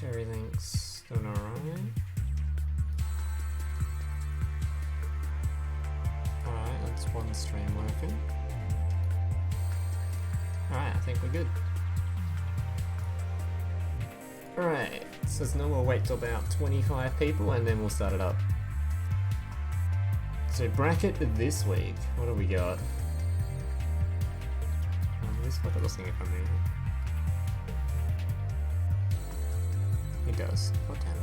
Everything's doing alright. Alright, that's one stream working. Alright, I think we're good. Alright, so now we'll wait till about 25 people and then we'll start it up. So bracket this week, what do we got? Let's look at this thing if I'm moving. It does. God damn it.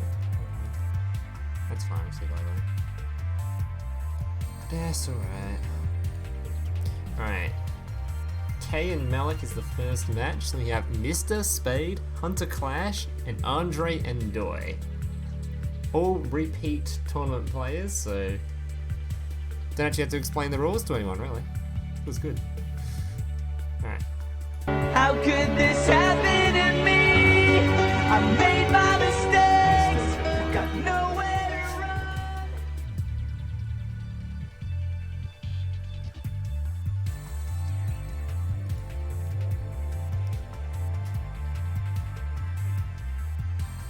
That's fine, we'll see by then. That's alright. Alright. Kay and Malik is the first match. Then we have Mr. Spade, Hunter Clash, and Andre and Doi. All repeat tournament players, so don't actually have to explain the rules to anyone, really. It was good. Alright. How could this happen to me? I made my mistakes, got nowhere to run.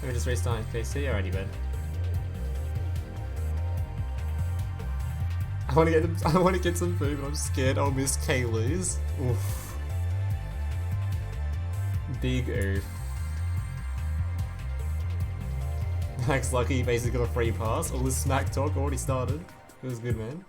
We're just restarting PC already, bud. I want to get some food, but I'm scared I'll miss Kay lose. Oof. Big oof. Max lucky he basically got a free pass. All this smack talk already started. It was good, man.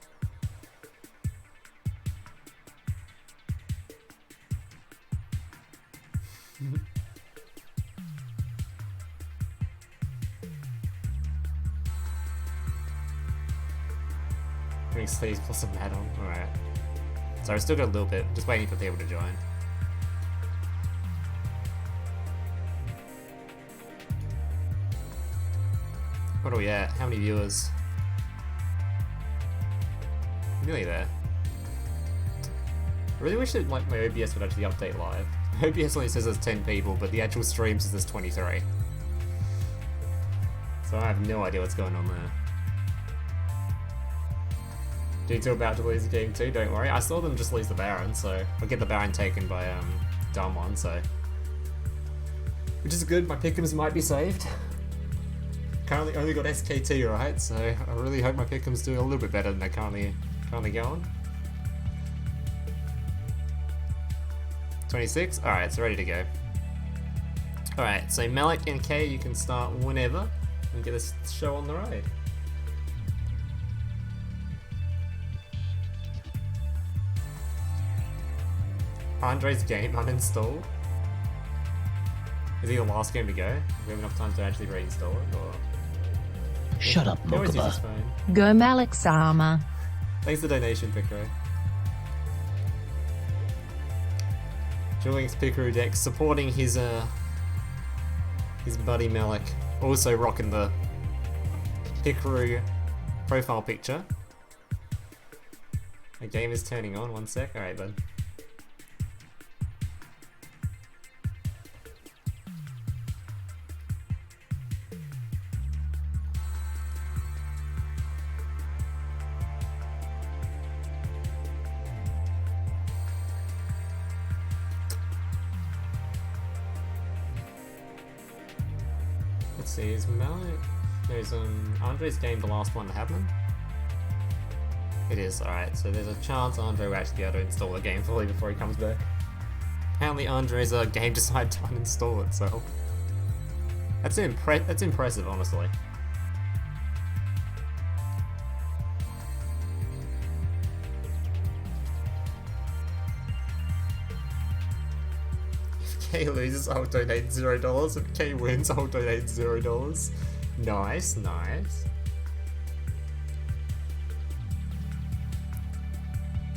Bring sleeves plus a mat on. Alright. So I've still got a little bit. Just waiting for people to join. What are we at? How many viewers? Nearly there. I really wish that like my OBS would actually update live. OBS only says there's 10 people, but the actual stream says there's 23. So I have no idea what's going on there. Dude's about to lose the game too, don't worry. I saw them just lose the Baron, so I'll get the Baron taken by Dumb One, so. Which is good, my pick'ems might be saved. Currently only got SKT, right? So I really hope my pick'ems do a little bit better than they're currently going. 26? Alright, it's ready to go. Alright, so Malik and Kay, you can start whenever and get this show on the road. Andre's game uninstalled. Is he the last game to go? Do we have enough time to actually reinstall it, or? Shut up, He always uses his Mokuba. phone. Go Malik Sama. Thanks for the donation, Picro. Julian's Picro deck supporting his buddy Malik. Also rocking the Picro profile picture. The game is turning on, 1 sec. Alright, bud. Let's see, is Malik... There's Andre's game the last one to happen? It is, alright, so there's a chance Andre will actually be able to install the game fully before he comes back. Apparently Andre's game decided to uninstall itself. That's impressive, honestly. If Kay loses, I'll donate $0. If Kay wins, I'll donate $0. Nice, nice.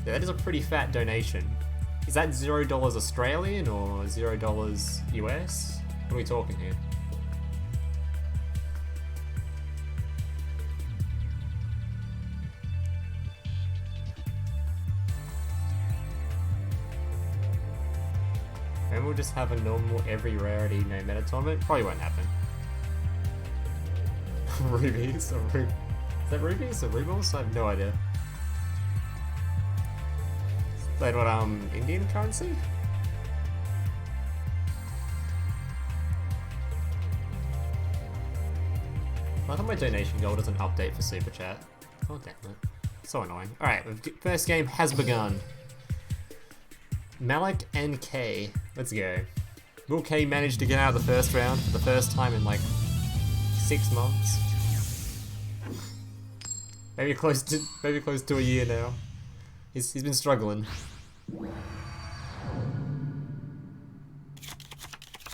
Yeah, that is a pretty fat donation. Is that $0 Australian or $0 US? What are we talking here? And we'll just have a normal every rarity no meta tournament. Probably won't happen. Rubies or is that rubies or rubles? I have no idea. Is that what Indian currency? I thought my donation goal doesn't update for Super Chat. Oh damn it. So annoying. Alright, first game has begun. Malik and K. Let's go. Will K manage to get out of the first round for the first time in like 6 months? Maybe close to a year now. He's been struggling.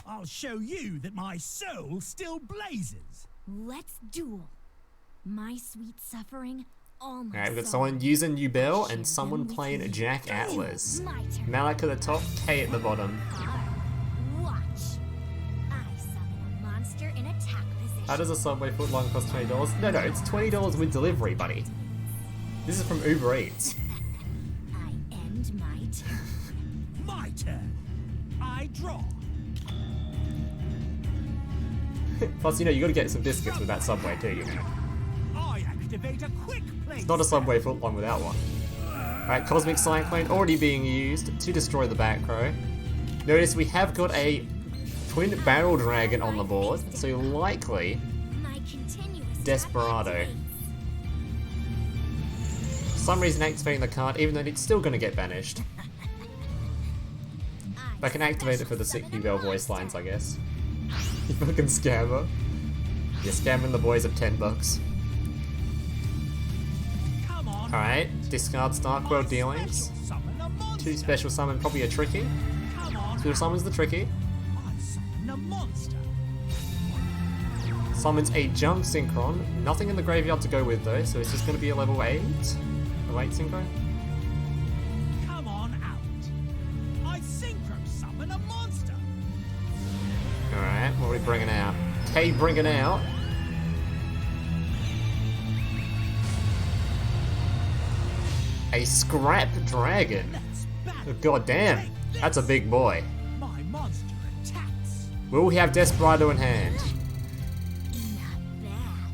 I'll show you that my soul still blazes. Let's duel. My sweet suffering, all my Alright, we've got soul. someone using Yubel and Share someone them with playing me. Jack Atlas. My turn. Malik at the top, K at the bottom. Watch. I summon a monster in attack position. How does a Subway footlong cost $20? No, it's $20 with delivery, buddy. This is from Uber Eats. I end my turn. My turn. I draw. Plus, you know, you gotta get some biscuits with that Subway too, you know. I activate a quick play. It's not a Subway footlong without one. Alright, Cosmic Cyclone already being used to destroy the back row. Notice we have got a Twin Barrel Dragon on the board, so likely My continuous Desperado. attack For some reason activating the card, even though it's still gonna get banished. activates. I can activate it for the sick Yubel voice lines, I guess. You fucking scammer. You're scamming the boys of $10. Come on. Alright, discard Starkworld Dealings. Summon a monster. 2 special summon, probably a Tricky. Come on. Special summons the Tricky. I summon a monster. Summons a Junk Synchron. Nothing in the graveyard to go with though, so it's just going to be a level 8. Level 8 Synchro. Come on out. I synchro summon a monster. Alright, what are we bringing out? K bringing out. A Scrap Dragon. Let's battle. Oh, God damn, that's a big boy. My monster attacks. Will we have Desperado in hand? Not bad.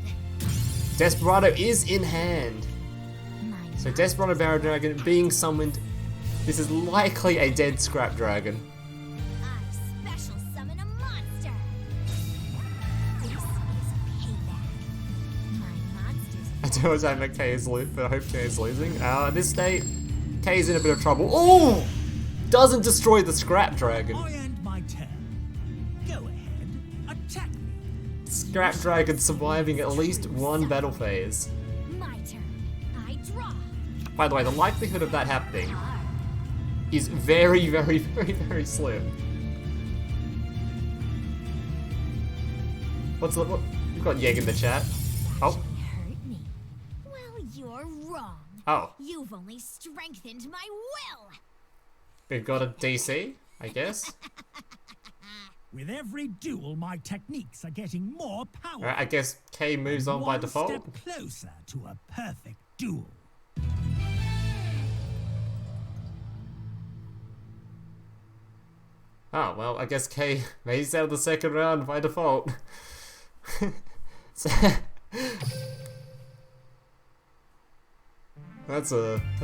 Desperado is in hand. My So Desperado Barrow Dragon being summoned. This is likely a dead Scrap Dragon. I special summon a monster. This is payback. My monsters. I don't know what time K is losing, but I hope K is losing. At this state, K is in a bit of trouble. Oh! Doesn't destroy the Scrap Dragon. I end my turn. Go ahead. Attack me. Scrap Dragon surviving at least one battle phase. My turn. I draw. By the way, the likelihood of that happening is very, very, very, very slim. What? We've got Yeg in the chat. Oh, Hurt me. Well, you're wrong. oh. You've only strengthened my will. We've got a DC, I guess. With every duel, my techniques are getting more powerful. Alright, I guess K moves on by One default. step closer to a perfect duel. Oh, well, I guess K makes out of the second round by default. So- that's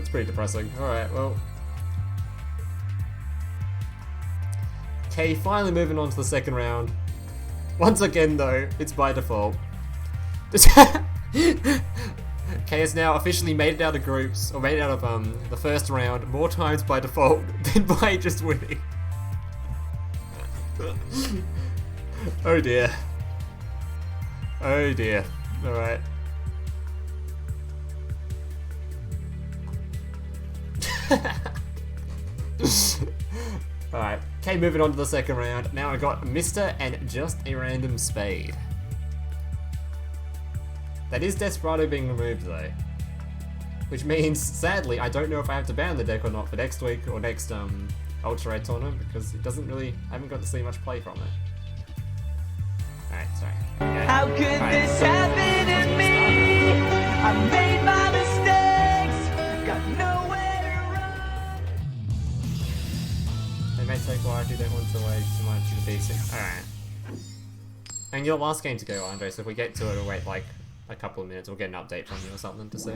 pretty depressing. Alright, well. K finally moving on to the second round. Once again though, it's by default. K has now officially made it out of groups, or made it out of the first round more times by default than by just winning. Oh dear. Oh dear. Alright. Alright, okay, moving on to the second round. Now I got Mr. and just a random spade. That is Desperado being removed though. Which means, sadly, I don't know if I have to ban the deck or not for next week or next Ultra Red tournament because it doesn't really, I haven't got to see much play from it. Alright, sorry. Okay. How could Alright, this so- happen to me? I made my mistakes, got nowhere to run. They may take Rarity, don't want to wait too much to be basic. Alright. And your last game to go, Andre, so if we get to it, we'll wait like a couple of minutes, we'll get an update from you or something to see.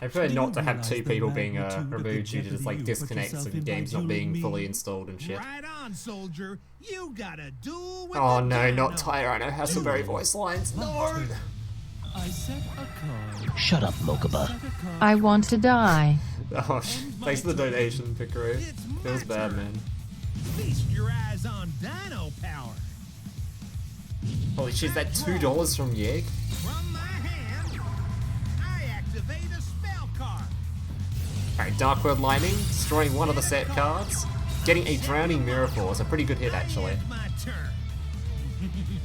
I prefer not to have two people being removed due to just like disconnects and games not being fully installed and shit. Right on, soldier. You got a duel with Oh the no, Dino. not Tyranno Hasselberry voice lines. No! I set a card. Shut up, Mokuba. I want to die. Oh, thanks for the donation, Picaro. Feels bad, man. Feast your eyes on Dino power. Holy shit, is that $2 from Yeg? From my hand, I activate a spell card. Alright, Dark World Lightning, destroying one of the set cards. Getting a Drowning Mirror Force, a pretty good hit actually. It's my turn.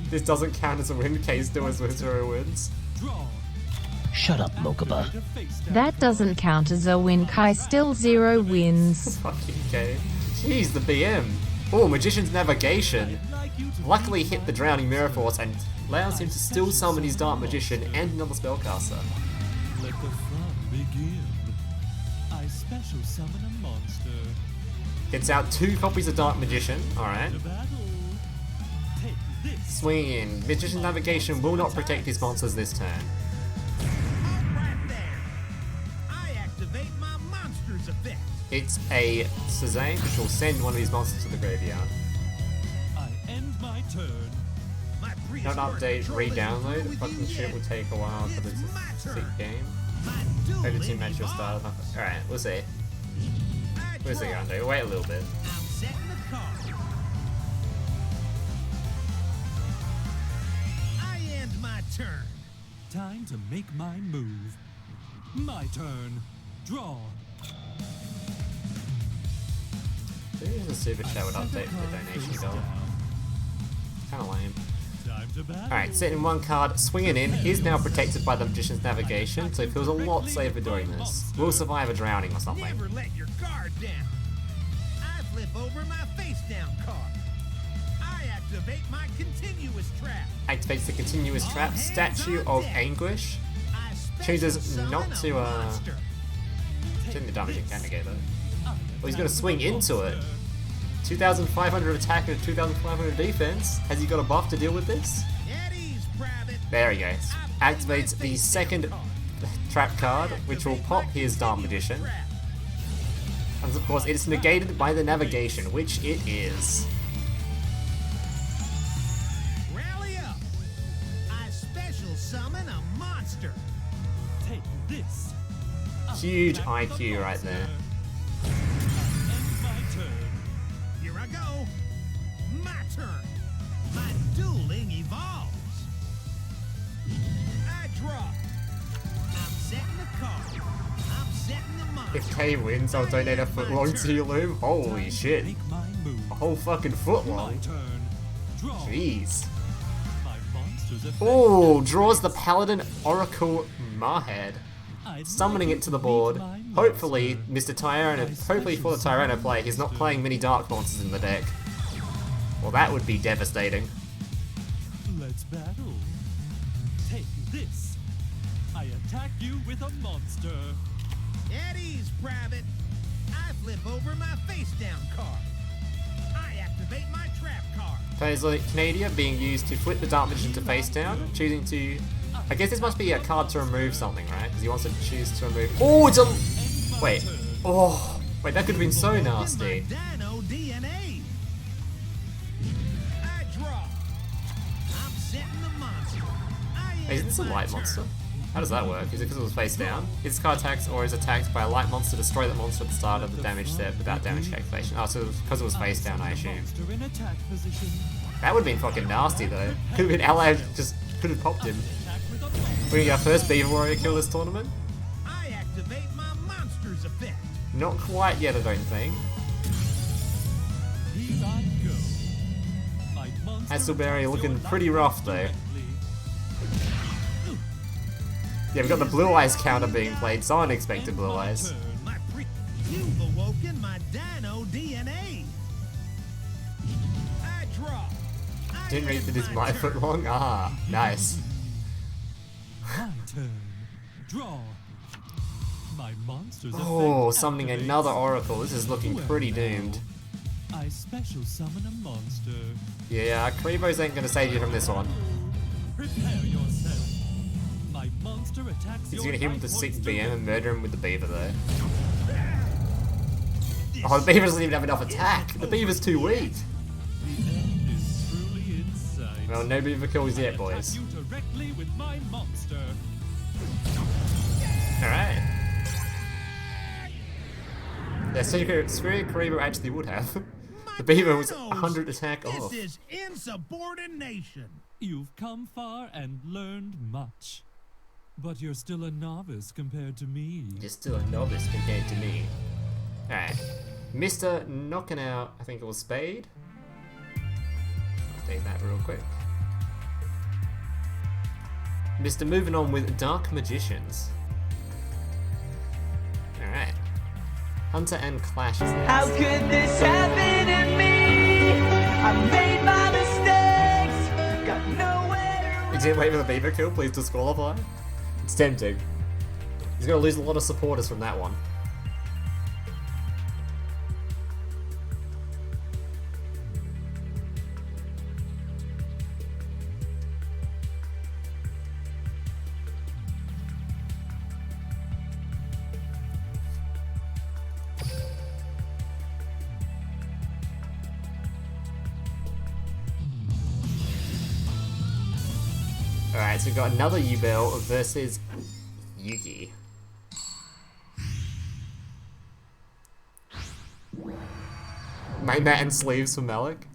This doesn't count as a win, Case still has 0 wins. Draw. Shut up, Mokuba. Face down. That doesn't count as a win. Kai still 0 wins. Fucking K. Jeez, the BM. Oh, Magician's Navigation. Like you to Luckily hit the Drowning Mirror Force and allows him to still summon his Dark Magician and another Spellcaster. let the fun begin. I special summon a monster. Gets out 2 copies of Dark Magician, alright. To battle. Take this. Swing in. Magician's Navigation will not protect his monsters this turn. Right there. I activate my monster's effect. It's a Suzanne, which will send one of his monsters to the graveyard. I end my turn. My Not prehistoric update, troll isn't re-download. through with Fucking you shit yet. will take a while because it's It's my a sick turn. game. My Over dueling 2 matches evolves. started. Alright, we'll see. I Where's it draw. going to do? Wait a little bit. I'm setting the card. I end my turn. Time to make my move. My turn. Draw. Maybe the super chat would update for the donation goal. Kinda lame. Time to battle. Alright, setting 1 card, swinging in, is now protected by the Magician's Navigation, so it feels a lot safer doing this. Will survive a drowning or something. Never let your guard down. I flip over my face down card. I activate my continuous trap. Activates the Continuous Trap, Statue of Anguish. I special Chooses summon not a to, monster. Didn't the damage it can negate though. Well, he's gonna swing into it. 2,500 attack and 2,500 defense. Has he got a buff to deal with this? At ease, Private. There he goes. Activates the second trap card, which will pop his Dark Magician. And of course, it's negated by the navigation, which it is. Rally up. I special summon a monster. Take this. Huge IQ right there. Here I go. My turn. My dueling evolves. I draw. I'm setting the card. I'm setting the monster. If K wins, I'll donate a foot long to your loom. Holy shit. Make my move. A whole fucking foot My long. turn. Draw. Jeez. My monster's effect. Oh, draws the Paladin Oracle Marhead. I'd Summoning like it to the meet board. my Hopefully, monster. Mr. Tyranno, hopefully for the Tyranno play, he's not playing many Dark Monsters in the deck. Well, that would be devastating. Let's battle. Take this. I attack you with a monster. At ease, Private. I flip over my face down card. I activate my trap card. Plays like Canada being used to flip the Dark Magician to face down, choosing to... I guess this must be a card to remove something, right? Because he wants to choose to remove... Oh, it's a... End my Wait. turn. Oh, wait, that could have been so Welcome nasty. my Dino DNA. I draw. I'm setting the monster. I Hey, is end this a my light turn. monster? How does that work? Is it because it was face down? Its card attacks or is attacked by a light monster, destroy that monster at the start of the damage step without damage calculation. Oh, so because it was face down, I assume. Monster in attack position. That would have been fucking nasty though. Could have been allied, just could have popped him. Attack with a monster. We're gonna get our first Beaver Warrior kill this tournament? I activate my monster's effect. Not quite yet, I don't think. Here I go. My monster Hasselberry attacks looking your pretty life rough, though. directly. Yeah, we've got the Blue Eyes counter being played, so unexpected End Blue my Eyes. turn. You've awoken my Dino DNA. I draw. I Didn't read end that it's my my turn. foot long. Ah, nice. My turn. Draw. My monster's Oh, effect summoning activates. another Oracle. This is looking pretty doomed. I special summon a monster. Yeah, Kribos ain't gonna save you from this one. Prepare yourself. My monster monster attacks He's your gonna hit him with the life sick points to BM and red. murder him with the beaver though. Oh, the beaver doesn't even have enough attack. The beaver's too weak. The end is truly in sight. Well, no beaver kills yet, I boys. attack you directly with my monster. Alright. Yeah, Superior Karibo actually would have. The beaver was 100 attack off. This is insubordination. You've come far and learned much. But you're still a novice compared to me. You're still a novice compared to me. Alright. Mr. knocking out, I think it was Spade. I'll take that real quick. Mr. moving on with Dark Magicians. Alright. Hunter and Clash is next. How could this happen to me? I made my mistakes. Got nowhere to You didn't wait for the beaver kill, please disqualify. It's tempting. He's gonna lose a lot of supporters from that one. Alright, so we've got another Yubel versus Yugi. Main mat and sleeves for Malik.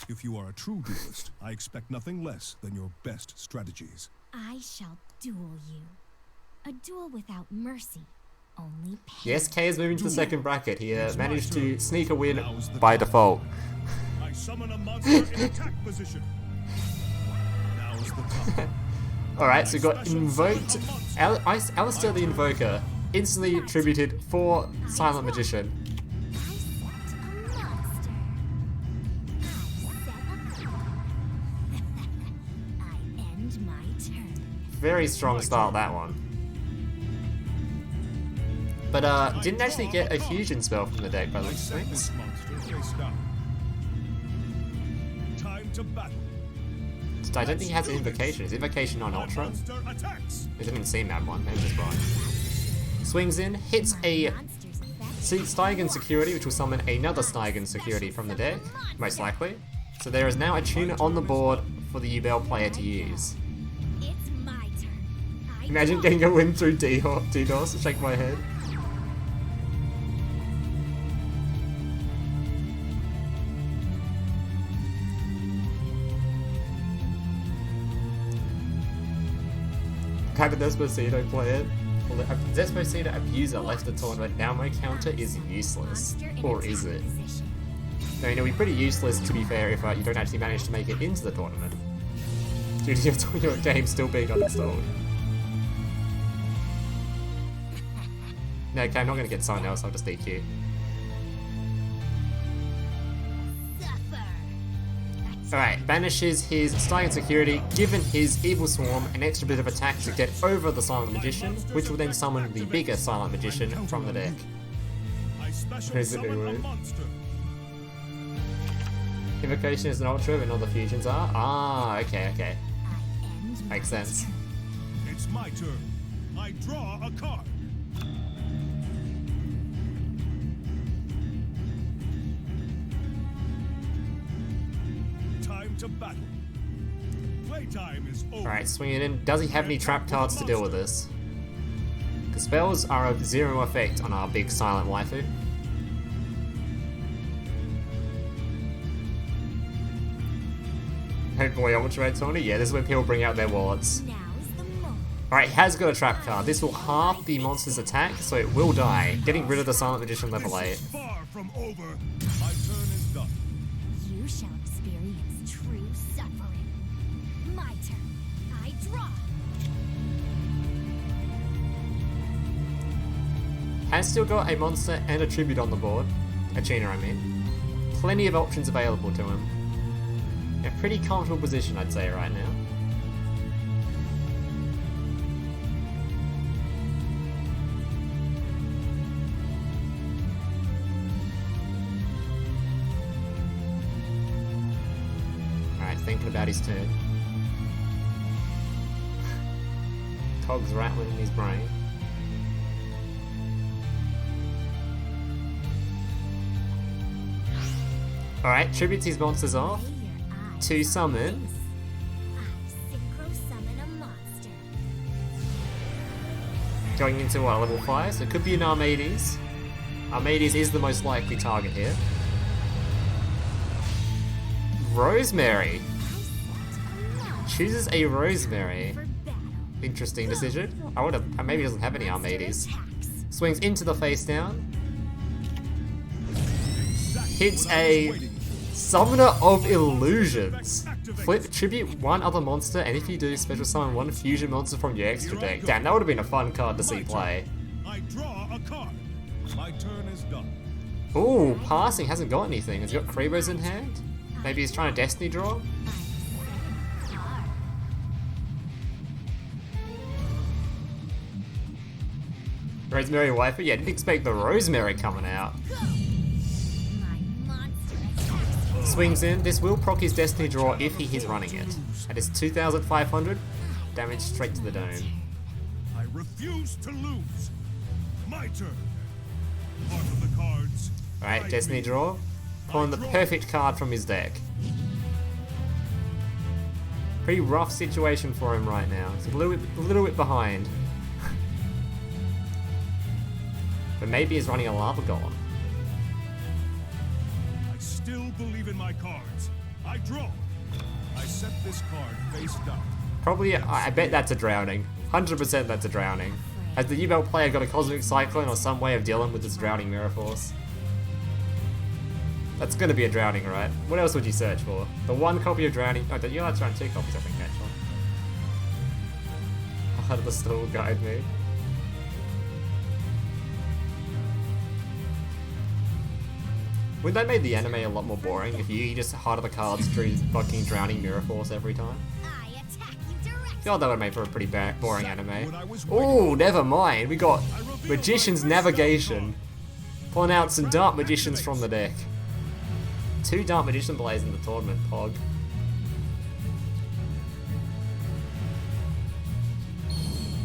If you are a true duelist, I expect nothing less than your best strategies. I shall duel you. A duel without mercy. Only pain. Yes, K is moving to the second bracket. He It's my managed turn. to sneak a win Now's the by time. default. I summon a monster in attack position. Now's the time. Alright, so we got invoked. Alistair the Invoker instantly attributed for Silent Magician. I set a monster. I end my turn. Very strong start, that one. But didn't actually get a fusion spell from the deck by the I looks of set things. this monster face down. Time to battle. I don't think he has an invocation. Is invocation on My Ultra? monster attacks. It didn't seem to have one. Maybe just blind. Swings in, hits a Monster's effect. Stygian Security, which will summon another Stygian Security from the deck, most likely. So there is now a tuner on the board for the Yubel player to use. It's my turn. I Imagine duel. getting a win through DDoS, shake my head. Have a Despacito play it. Well, a Despacito abuser left the tournament. Now my counter is useless. Monster in Or attack is it? position. No, it'll be pretty useless to be fair if you don't actually manage to make it into the tournament. Due to your game still being uninstalled. No, okay, I'm not gonna get someone else, I'll just DQ. Suffer. Alright, banishes his Stygian Security, given his Evil Swarm an extra bit of attack to get over the Silent Magician, which will then summon the bigger Silent Magician from the deck. I special Here's the big summon a word. monster. Invocation is an Ultra, and all the fusions are? Ah, okay. I end my Makes sense. turn. It's my turn. I draw a card. Time to battle. Playtime is over. Alright, swing it in. Does he have any trap cards to deal with this? The spells are of zero effect on our big silent waifu. Oh boy, Ultra Tony? Yeah, this is when people bring out their wallets. Now's the moment. Alright, he has got a trap card. This will halve the monster's attack, so it will die, getting rid of the Silent Magician level 8. This is far from over. My turn is done. You shall experience true suffering. My turn. I draw. Has still got a monster and a tribute on the board. A tuner, I mean. Plenty of options available to him. A pretty comfortable position, I'd say, right now. Alright, thinking about his turn. Cogs rattling in his brain. Alright, tributes his monsters off. To summon. I synchro summon a monster. Going into what, level 5? So it could be an Armades. Armades is the most likely target here. Rosemary. Chooses a Rosemary. Interesting decision. I would have. Maybe he doesn't have any Armades. Swings into the face down. Hits a Summoner of Illusions. Flip tribute one other monster, and if you do, special summon one fusion monster from your extra deck. Damn, that would have been a fun card to see play. I draw a card. My turn is done. Ooh, passing hasn't got anything. Has he got Kribos in hand? Maybe he's trying to Destiny draw? Rosemary Wiper? Yeah, didn't expect the Rosemary coming out. Swings in. This will proc his Destiny draw if he is running it. That is 2,500. Damage straight to the dome. I refuse to lose. My turn. Part of the cards. Alright, Destiny draw. Pulling the perfect card from his deck. Pretty rough situation for him right now. He's a little bit behind. But maybe he's running a Lava Golem. I still believe in my cards. I draw. I set this card face down. Probably, I bet that's a drowning. 100% that's a drowning. Has the Yubel player got a Cosmic Cyclone or some way of dealing with this drowning Mirror Force? That's gonna be a drowning, right? What else would you search for? The one copy of drowning. Oh, you're allowed to run 2 copies, I think, actually. How did the stall guide me? Would that make the anime a lot more boring if you just harder the cards drew fucking drowning Mirror Force every time? I attack you directly. I feel like that would make for a pretty boring anime. Oh, never mind. We got Magician's Navigation. Pulling out some Dark Magicians from the deck. 2 Dark Magician Blaze in the tournament, Pog.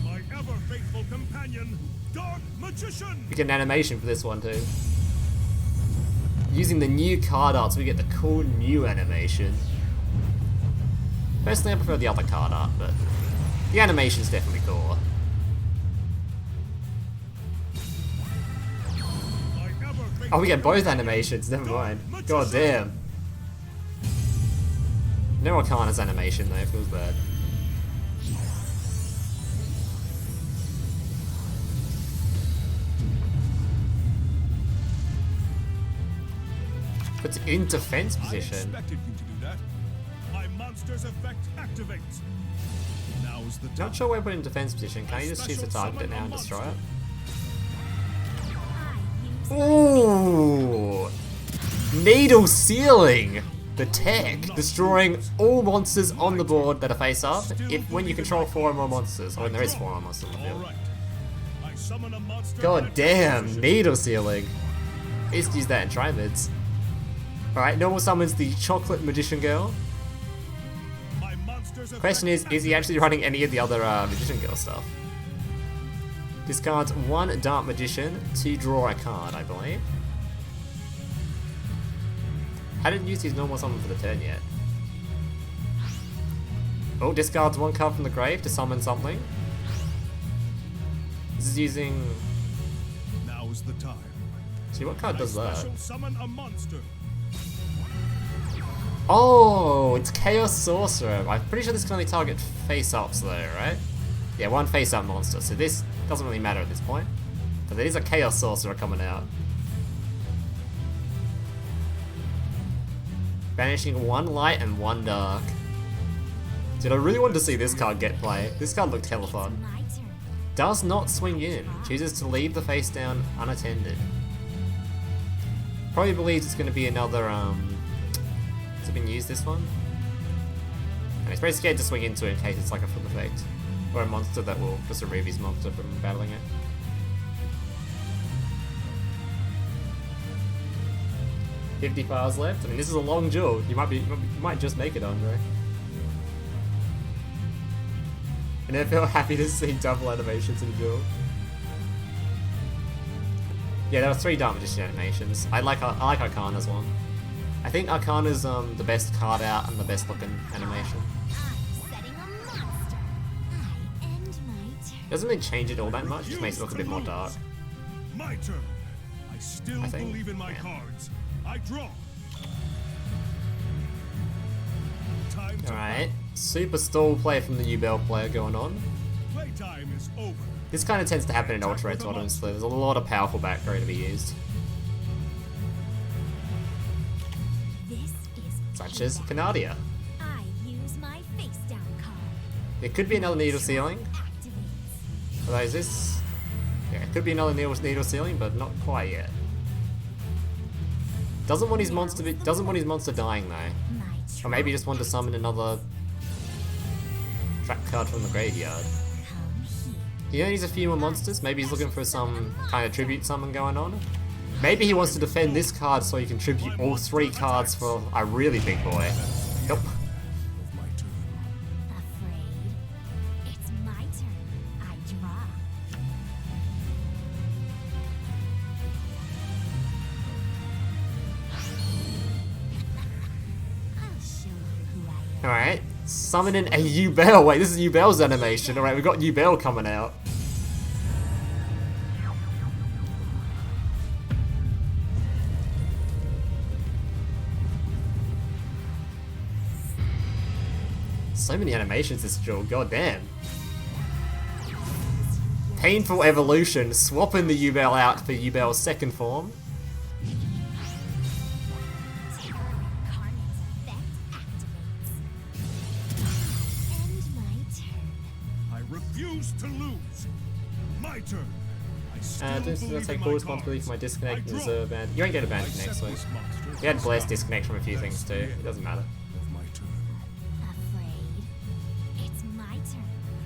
My ever faithful companion, Dark Magician. We get an animation for this one too. Using the new card art, so we get the cool new animation. Personally, I prefer the other card art, but the animation's definitely cool. Oh, we get both animations, never mind. God damn. No Arcana's animation though, feels bad. Puts it in defense position. I expected you to do that. My monster's effect activates. Now's the time. Not sure where to put it in defense position. Can you just choose to target it now and destroy it? Ooh! Needle Sealing! The tech, destroying all monsters on the board that are face up if when you control 4 or more monsters, or when there is 4 or more monsters on the field. I summon a monster. God damn, Needle Sealing. I used to use that in Trimids. Alright, normal summons the Chocolate Magician Girl. My monster's Question is he actually running any of the other Magician Girl stuff? Discards 1 Dark Magician to draw a card, I believe. Hadn't used his normal summon for the turn yet. Oh, discards 1 card from the grave to summon something. This is using... Now's the time. See, what card does that? Special summon a monster. Oh, it's Chaos Sorcerer. I'm pretty sure this can only target face-ups though, right? Yeah, 1 face-up monster, so this doesn't really matter at this point. But there is a Chaos Sorcerer coming out. Banishing 1 light and 1 dark. Dude, I really wanted to see this card get play. This card looked hella fun. My turn. Does not swing in. Chooses to leave the face down unattended. Probably believes it's going to be another, has it been used, this one? And he's very scared to swing into it in case it's like a flip effect. Or a monster that will just remove his monster from battling it. $50 files left. I mean, this is a long duel. You might just make it, Andre. And I feel happy to see double animations in Duel. Yeah, there are 3 Dark Magician animations. I like Arcana's one. I think Arcana's the best card out and the best looking animation. Doesn't really change it all that much, just makes it look a bit more dark. My turn. I still I think, believe in my yeah. cards. I draw. Time to Alright, super stall play from the Yubel player going on. playtime is over. This kind of tends to happen in Ultra Reds, honestly. There's a lot of powerful back row to be used. This is Such as payback. Canadia. I use my face down card. There could be another Needle Ceiling. Activates. Although is this... Yeah, it could be another Needle Ceiling, but not quite yet. Doesn't want his monster dying though. My Or maybe he just wanted to summon another trap card from the graveyard. come here. He only needs a few more monsters. Maybe he's looking for some kind of tribute summon going on. Maybe he wants to defend this card so he can tribute all 3 cards for a really big boy. Yep. My turn. Afraid? It's my turn. I draw. I'll show you who I am. Alright. Summoning a Yubel. Wait, this is Yubel's animation. Alright, we've got Yubel coming out. So many animations this duel, god damn. Painful Evolution, swapping the Yubel out for Yubel's second form. Terror Incarnate's effect activates. End my turn. I refuse to lose. My turn. I still This is believe gonna in take my full responsibility for my cards. disconnect I and draw. reserve and you won't get a I band set next week. this monster We had to bless stop. disconnect from a few That's things too. the It end doesn't matter. of my turn. Afraid? It's my turn.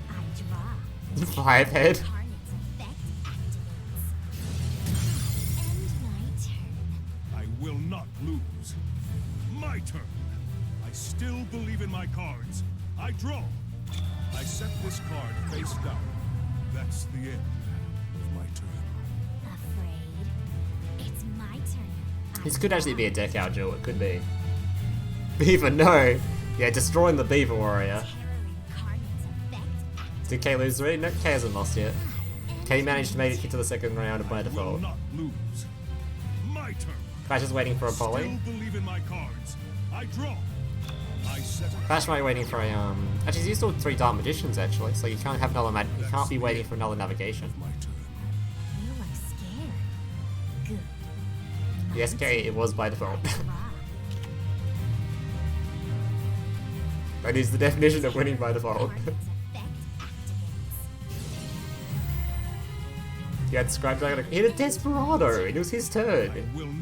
I draw. 5 head. Incarnate's effect activates. End my turn. I will not lose. My turn. I still believe in my cards. I draw. I set this card face down. That's the end of my turn. Afraid? It's my turn. This could actually be a deck out duel, it could be. Beaver, no! Yeah, destroying the Beaver Warrior. Terror Incarnate's effect activates. Did K lose 3? No, K hasn't lost yet. K managed to make it to the second round by I will default. not lose. My turn. Clash is waiting for a poly. Still believe in my cards. I draw. I set a Clash might be waiting for a Actually, he's used all 3 Dark Magicians actually, so you can't have another you can't be waiting for another navigation. my turn. You look scared. Good. Yes, K, it was by default. Draw. That is the definition of winning by default. Incarnate's effect activates. You had Scribe Dragon, he had a Desperado, it was his turn.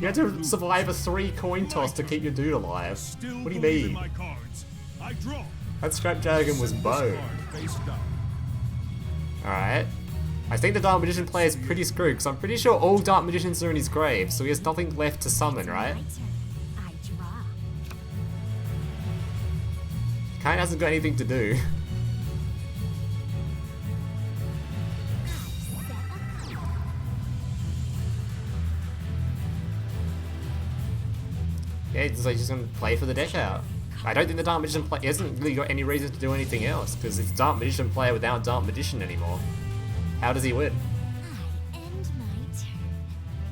You had to survive a 3 coin toss to keep your dude alive. Still What do you believe in mean? my cards. I draw. That Scrap Dragon was This bone. card face down. Alright. I think the Dark Magician player is pretty screwed, because I'm pretty sure all Dark Magicians are in his grave, so he has nothing left to summon, right? My turn. I draw. Kinda hasn't got anything to do. Yeah, so he's just gonna play for the deck out. I don't think the Dark Magician player hasn't really got any reason to do anything else, because it's Dark Magician player without Dark Magician anymore. How does he win? I end my turn.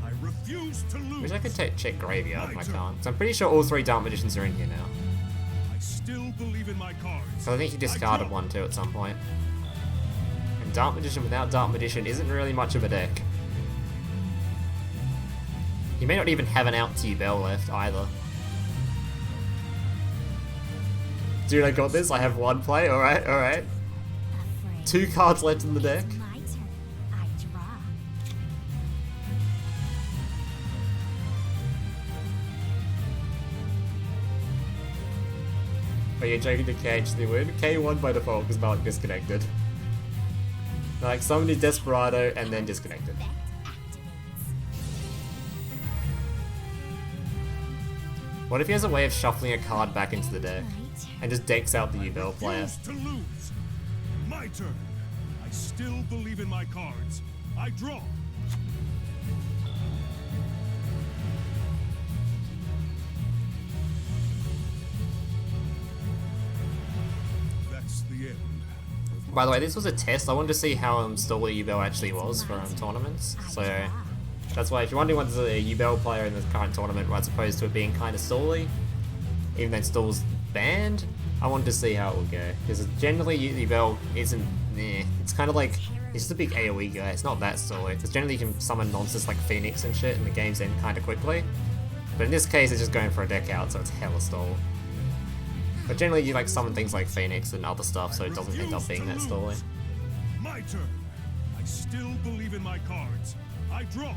I refuse to lose. Wish I could check Graveyard, but I can't. So I'm pretty sure all 3 Dark Magicians are in here now. I still believe in my cards. So I think he discarded one too at some point. And Dark Magician without Dark Magician isn't really much of a deck. He may not even have an out to Yubel left either. Dude, I got this. I have 1 play. Alright, alright. Afraid. 2 cards left in the deck. It's my turn. I draw. Are you joking to K actually win? K won by default because Malik disconnected. Like, summoned his Desperado and then disconnected. Effect activates. What if he has a way of shuffling a card back into the deck? My turn. And just decks out the Yubel player? Refuse to lose. My turn. I still believe in my cards. I draw. That's the end. By the way, this was a test. I wanted to see how stally Yubel actually was for tournaments. So that's why if you're wondering what's a Yubel player in the current tournament as opposed to it being kind of stally, even though stall's banned, I wanted to see how it would go. Because generally Yubel isn't, it's kind of like, he's just a big AoE guy, it's not that stally. Because generally you can summon monsters like Phoenix and shit and the games end kind of quickly. But in this case it's just going for a deck out, so it's hella stall. But generally you like summon things like Phoenix and other stuff, so it doesn't end up being that stally. My turn. I still believe in my cards. I draw.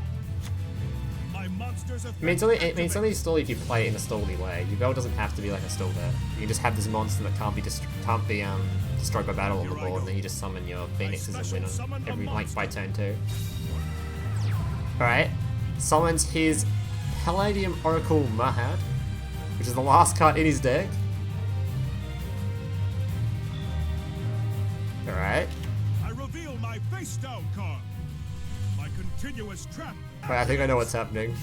My monsters I mean, it's only stally if you play it in a stally way. Yubel doesn't have to be like a stall deck. You can just have this monster that can't be destroyed by battle on the board, and then you just summon your Phoenixes and win on every by turn 2. Alright, summons his Palladium Oracle Mahad, which is the last card in his deck. Alright. I reveal my face down card. My continuous trap. Wait, I think I know what's happening.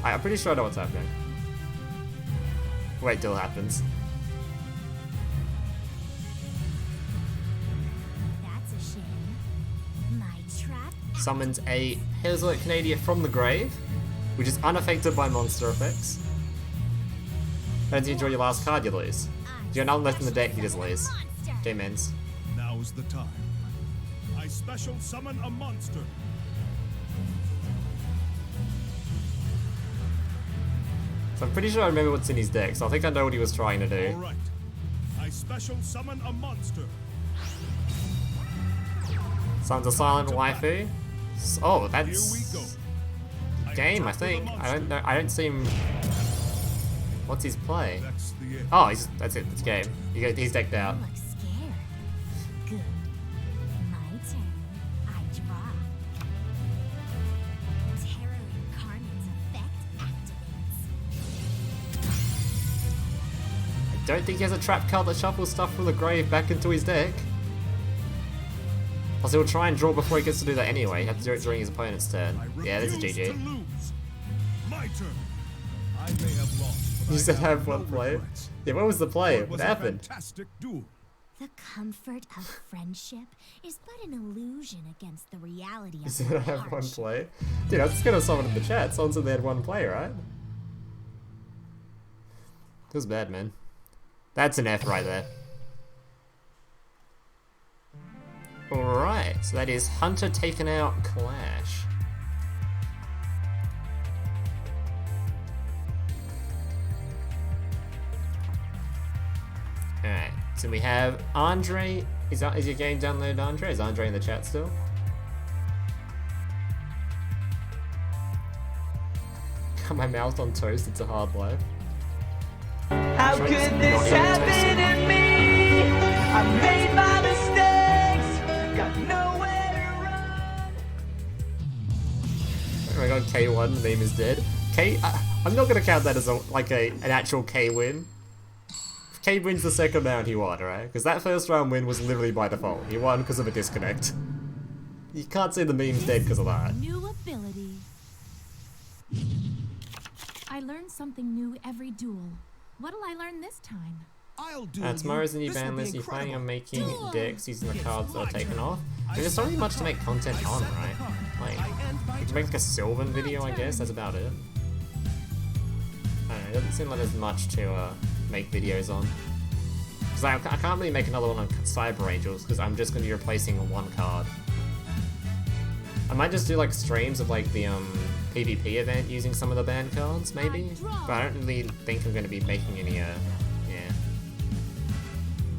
I'm pretty sure I know what's happening. Wait till it happens. That's a shame. My trap. Summons a Hazelnut Canadian from the grave, which is unaffected by monster effects. And if you draw your last card, you lose. If you're not left in the deck, you just lose. Game ends. Now's the time. I special summon a monster. So I'm pretty sure I remember what's in his deck, so I think I know what he was trying to do. All right. I special summon a monster. Summons a Silent Waifu. Oh, Here we that's go. game, I think. I don't know. I don't see him. What's his play? That's the end. Oh, that's it. It's game. He's decked out. You look scared. Good. My turn. I draw. Terror Incarnate's effect activates. I don't think he has a trap card that shuffles stuff from the grave back into his deck. Plus, he'll try and draw before he gets to do that anyway. He has to do it during his opponent's turn. I Yeah, that's a refuse GG. to lose. My turn. I may have lost. but You I said have one no play? regrets. Yeah, what was the play? It What was a happened? fantastic duel. The comfort of friendship is but an illusion against the reality You of said I have one hardship. play? Dude, I was just gonna summon in the chat. Someone said they had one play, right? It was bad, man. That's an F right there. Alright, so that is Hunter taken out Clash. Alright, so we have Andre. Is your game downloaded, Andre? Is Andre in the chat still? Got my mouth on toast, it's a hard life. How Try could to this not happen irritate to me? I made my mistakes, got nowhere to run. Oh my god, K1, the meme is dead. I'm not gonna count that as an actual K win. If K wins the second round, he won, right? Because that first round win was literally by default. He won because of a disconnect. You can't say the meme's dead because of that. New ability. I learn something new every duel. What'll I learn this time? I'll do Tomorrow's the new ban list. You're planning on making decks using the cards that are taken off. I mean, there's not really much to make content on, right? Like, you can make like a Sylvan video, I guess. That's about it. I don't know. It doesn't seem like there's much to make videos on. Because I can't really make another one on Cyber Angels because I'm just going to be replacing one card. I might just do like streams of like the PvP event using some of the banned cards, maybe. But I don't really think I'm going to be making any. Yeah.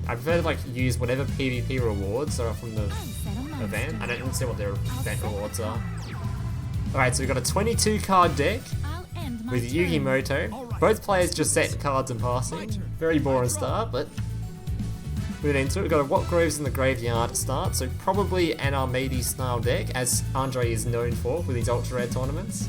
I prefer to like use whatever PvP rewards are from the event. I don't even see what their event rewards are. Alright, so we've got a 22 card deck with Yugimoto. Both players just set cards in passing. Very boring start, but we're into it. We've got a What Groves in the Graveyard start, so probably an Armady style deck, as Andre is known for with his ultra rare tournaments.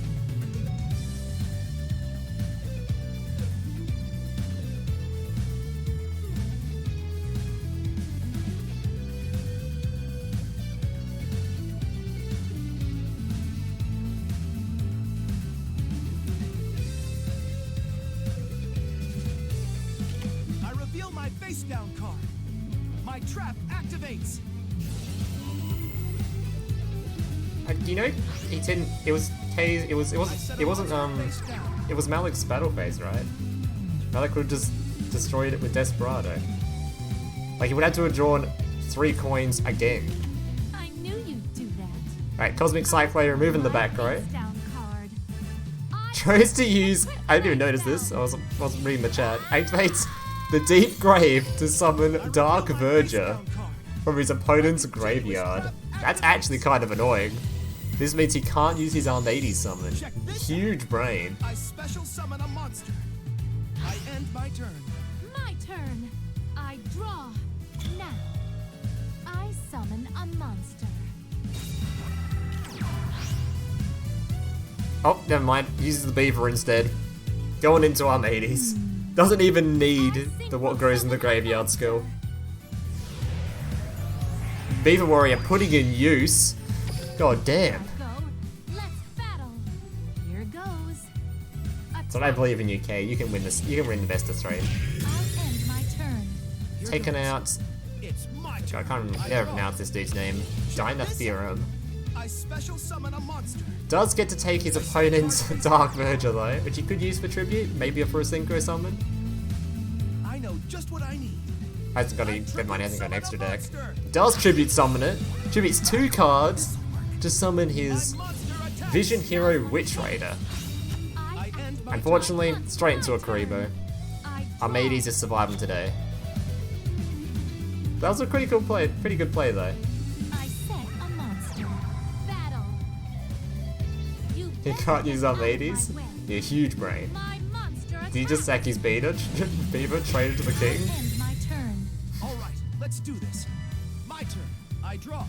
face down card. My trap activates. You know, he didn't. It was K's. It was Malik's battle phase, right? Malik would have just destroyed it with Desperado. Like he would have to have drawn 3 coins again. I knew you'd do that. Right, Cosmic Cyclone removing the back row. Face down card. Tries to use. I didn't even notice this. I wasn't reading the chat. Activates the Deep Grave to summon Dark Verger from his opponent's graveyard. That's actually kind of annoying. This means he can't use his R80 summon. Huge brain. I special summon a monster. I end my turn. My turn. I draw. Now. I summon a monster. Oh, never mind. Uses the Beaver instead. Going into R80s. Doesn't even need the what grows in the graveyard skill. Beaver Warrior putting in use. God damn. Go. Let's battle. Here goes. So I believe in you, Kay. You can win this. You can win the best of 3. I'll end my turn. Taken out. It's my I turn. can't never pronounce this dude's name. Dino Theorem. I special summon a monster. Does get to take his opponent's Dark Verger though, which he could use for tribute, maybe for a Synchro summon. I know just what I need. Hasn't got any, never mind, hasn't got an extra deck. Does tribute summon it. Tributes 2 cards to summon his Vision Hero Witch Raider. I end my Unfortunately, straight into a Karibo. Armades is surviving today. That was a pretty cool play, pretty good play though. I set a monster. Battle. You He can't use Armades. Yeah, huge brain. My monster Did he just sack his Beaver, traded to the king? End my turn. All right, let's do this. My turn. I draw.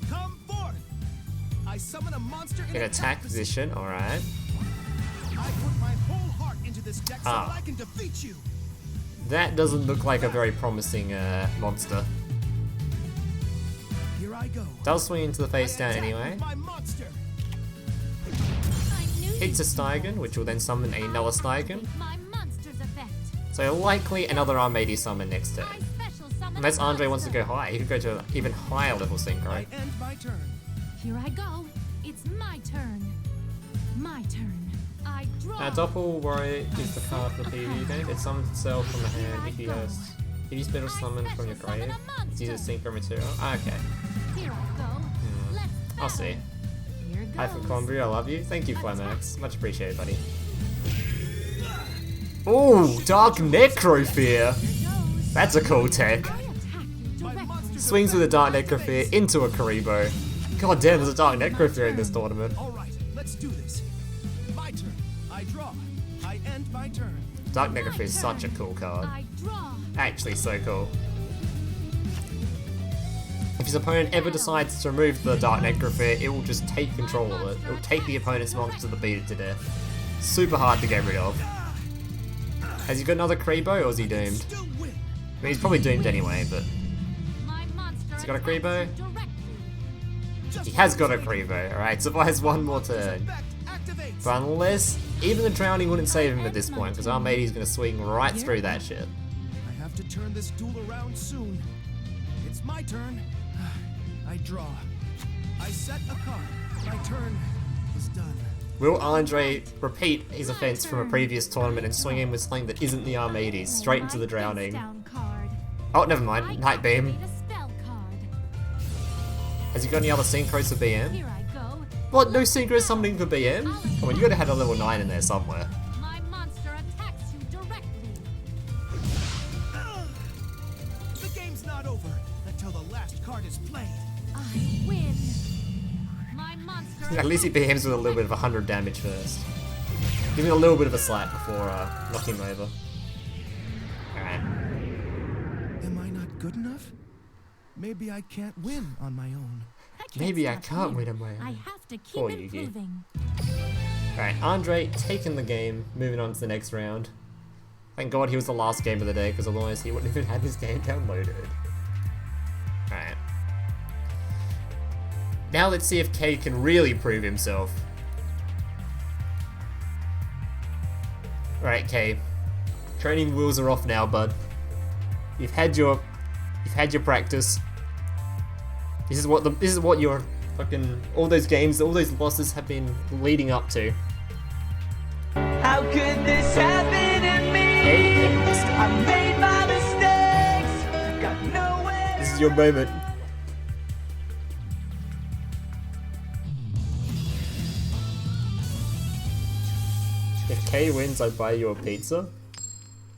Come forth. I summon a monster in In attack position, alright. I put my whole heart into this deck so Ah. that I can defeat you. That doesn't look like a very promising monster. Here I go. Does swing into the face down Attack anyway. with my monster. I knew Hits a you'd do Stygon, that. which will then summon another Stygon. My monster's effect. So likely another Armades summon next turn. I special summon Unless a Andre wants to monster. go high, he could go to an even higher level synchro. I end my turn. Here I go. It's my turn. My turn. I draw. Doppel Warrior is the card for the PvE game. It summons itself from the hand if you special summon from your grave. It uses synchro material. Ah, okay. Here I go. Let's I'll see. Here goes. Hi from Conbury, I love you. Thank you, Flymax. Much appreciated, buddy. Ooh, Dark Necrofear. Goes. That's a cool tech. I attack you directly. Swings with a Dark Necrofear into a Karibo. God damn, there's a Dark Necrofear in this tournament. All right, let's do this. My turn. I draw. I end my turn. Dark Necrofear is such a cool card. I draw. Actually, so cool. If his opponent ever decides to remove the Dark Necrofear, it will just take control of it. It will take the opponent's monster to beat it to death. Super hard to get rid of. Has he got another Karibo or is he doomed? Still win. I mean, he's probably doomed anyway, but My monster. Has he got a attacks Karibo? you directly. Just he has got a Karibo. Alright, survives one more turn. effect activates. But unless, even the drowning wouldn't save him at this point, because Armady's going to swing right through that shit. I have to turn this duel around soon. It's my turn. I draw. I set a card. My turn is done. Will Andre repeat his offense from a previous tournament and swing in with something that isn't the Armades, straight into the drowning? Down card. Oh, never mind, Night Beam. Activate a spell card. Has he got any other synchros for BM? Here I go. What, no synchro summoning for BM? Come on, you gotta have a level 9 in there somewhere. My monster attacks you directly. The game's not over until the last card is played. I win. My monster. At least he BMs with a little bit of 100 damage first. Give him a little bit of a slap before knocking him over. Alright. Am I not good enough? Maybe I can't win on my own. Maybe I stop can't you. win on my own. I have to keep Poor Yugi. improving. Alright, Andre taking the game, moving on to the next round. Thank God he was the last game of the day, because otherwise he wouldn't even have his game downloaded. Alright. Now let's see if Kay can really prove himself. Alright, Kay. Training wheels are off now, bud. You've had your practice. This is what your fucking all those games, all those losses have been leading up to. How could this happen to me? I made my mistakes. Got nowhere. This is your moment. If Kay wins, I buy you a pizza.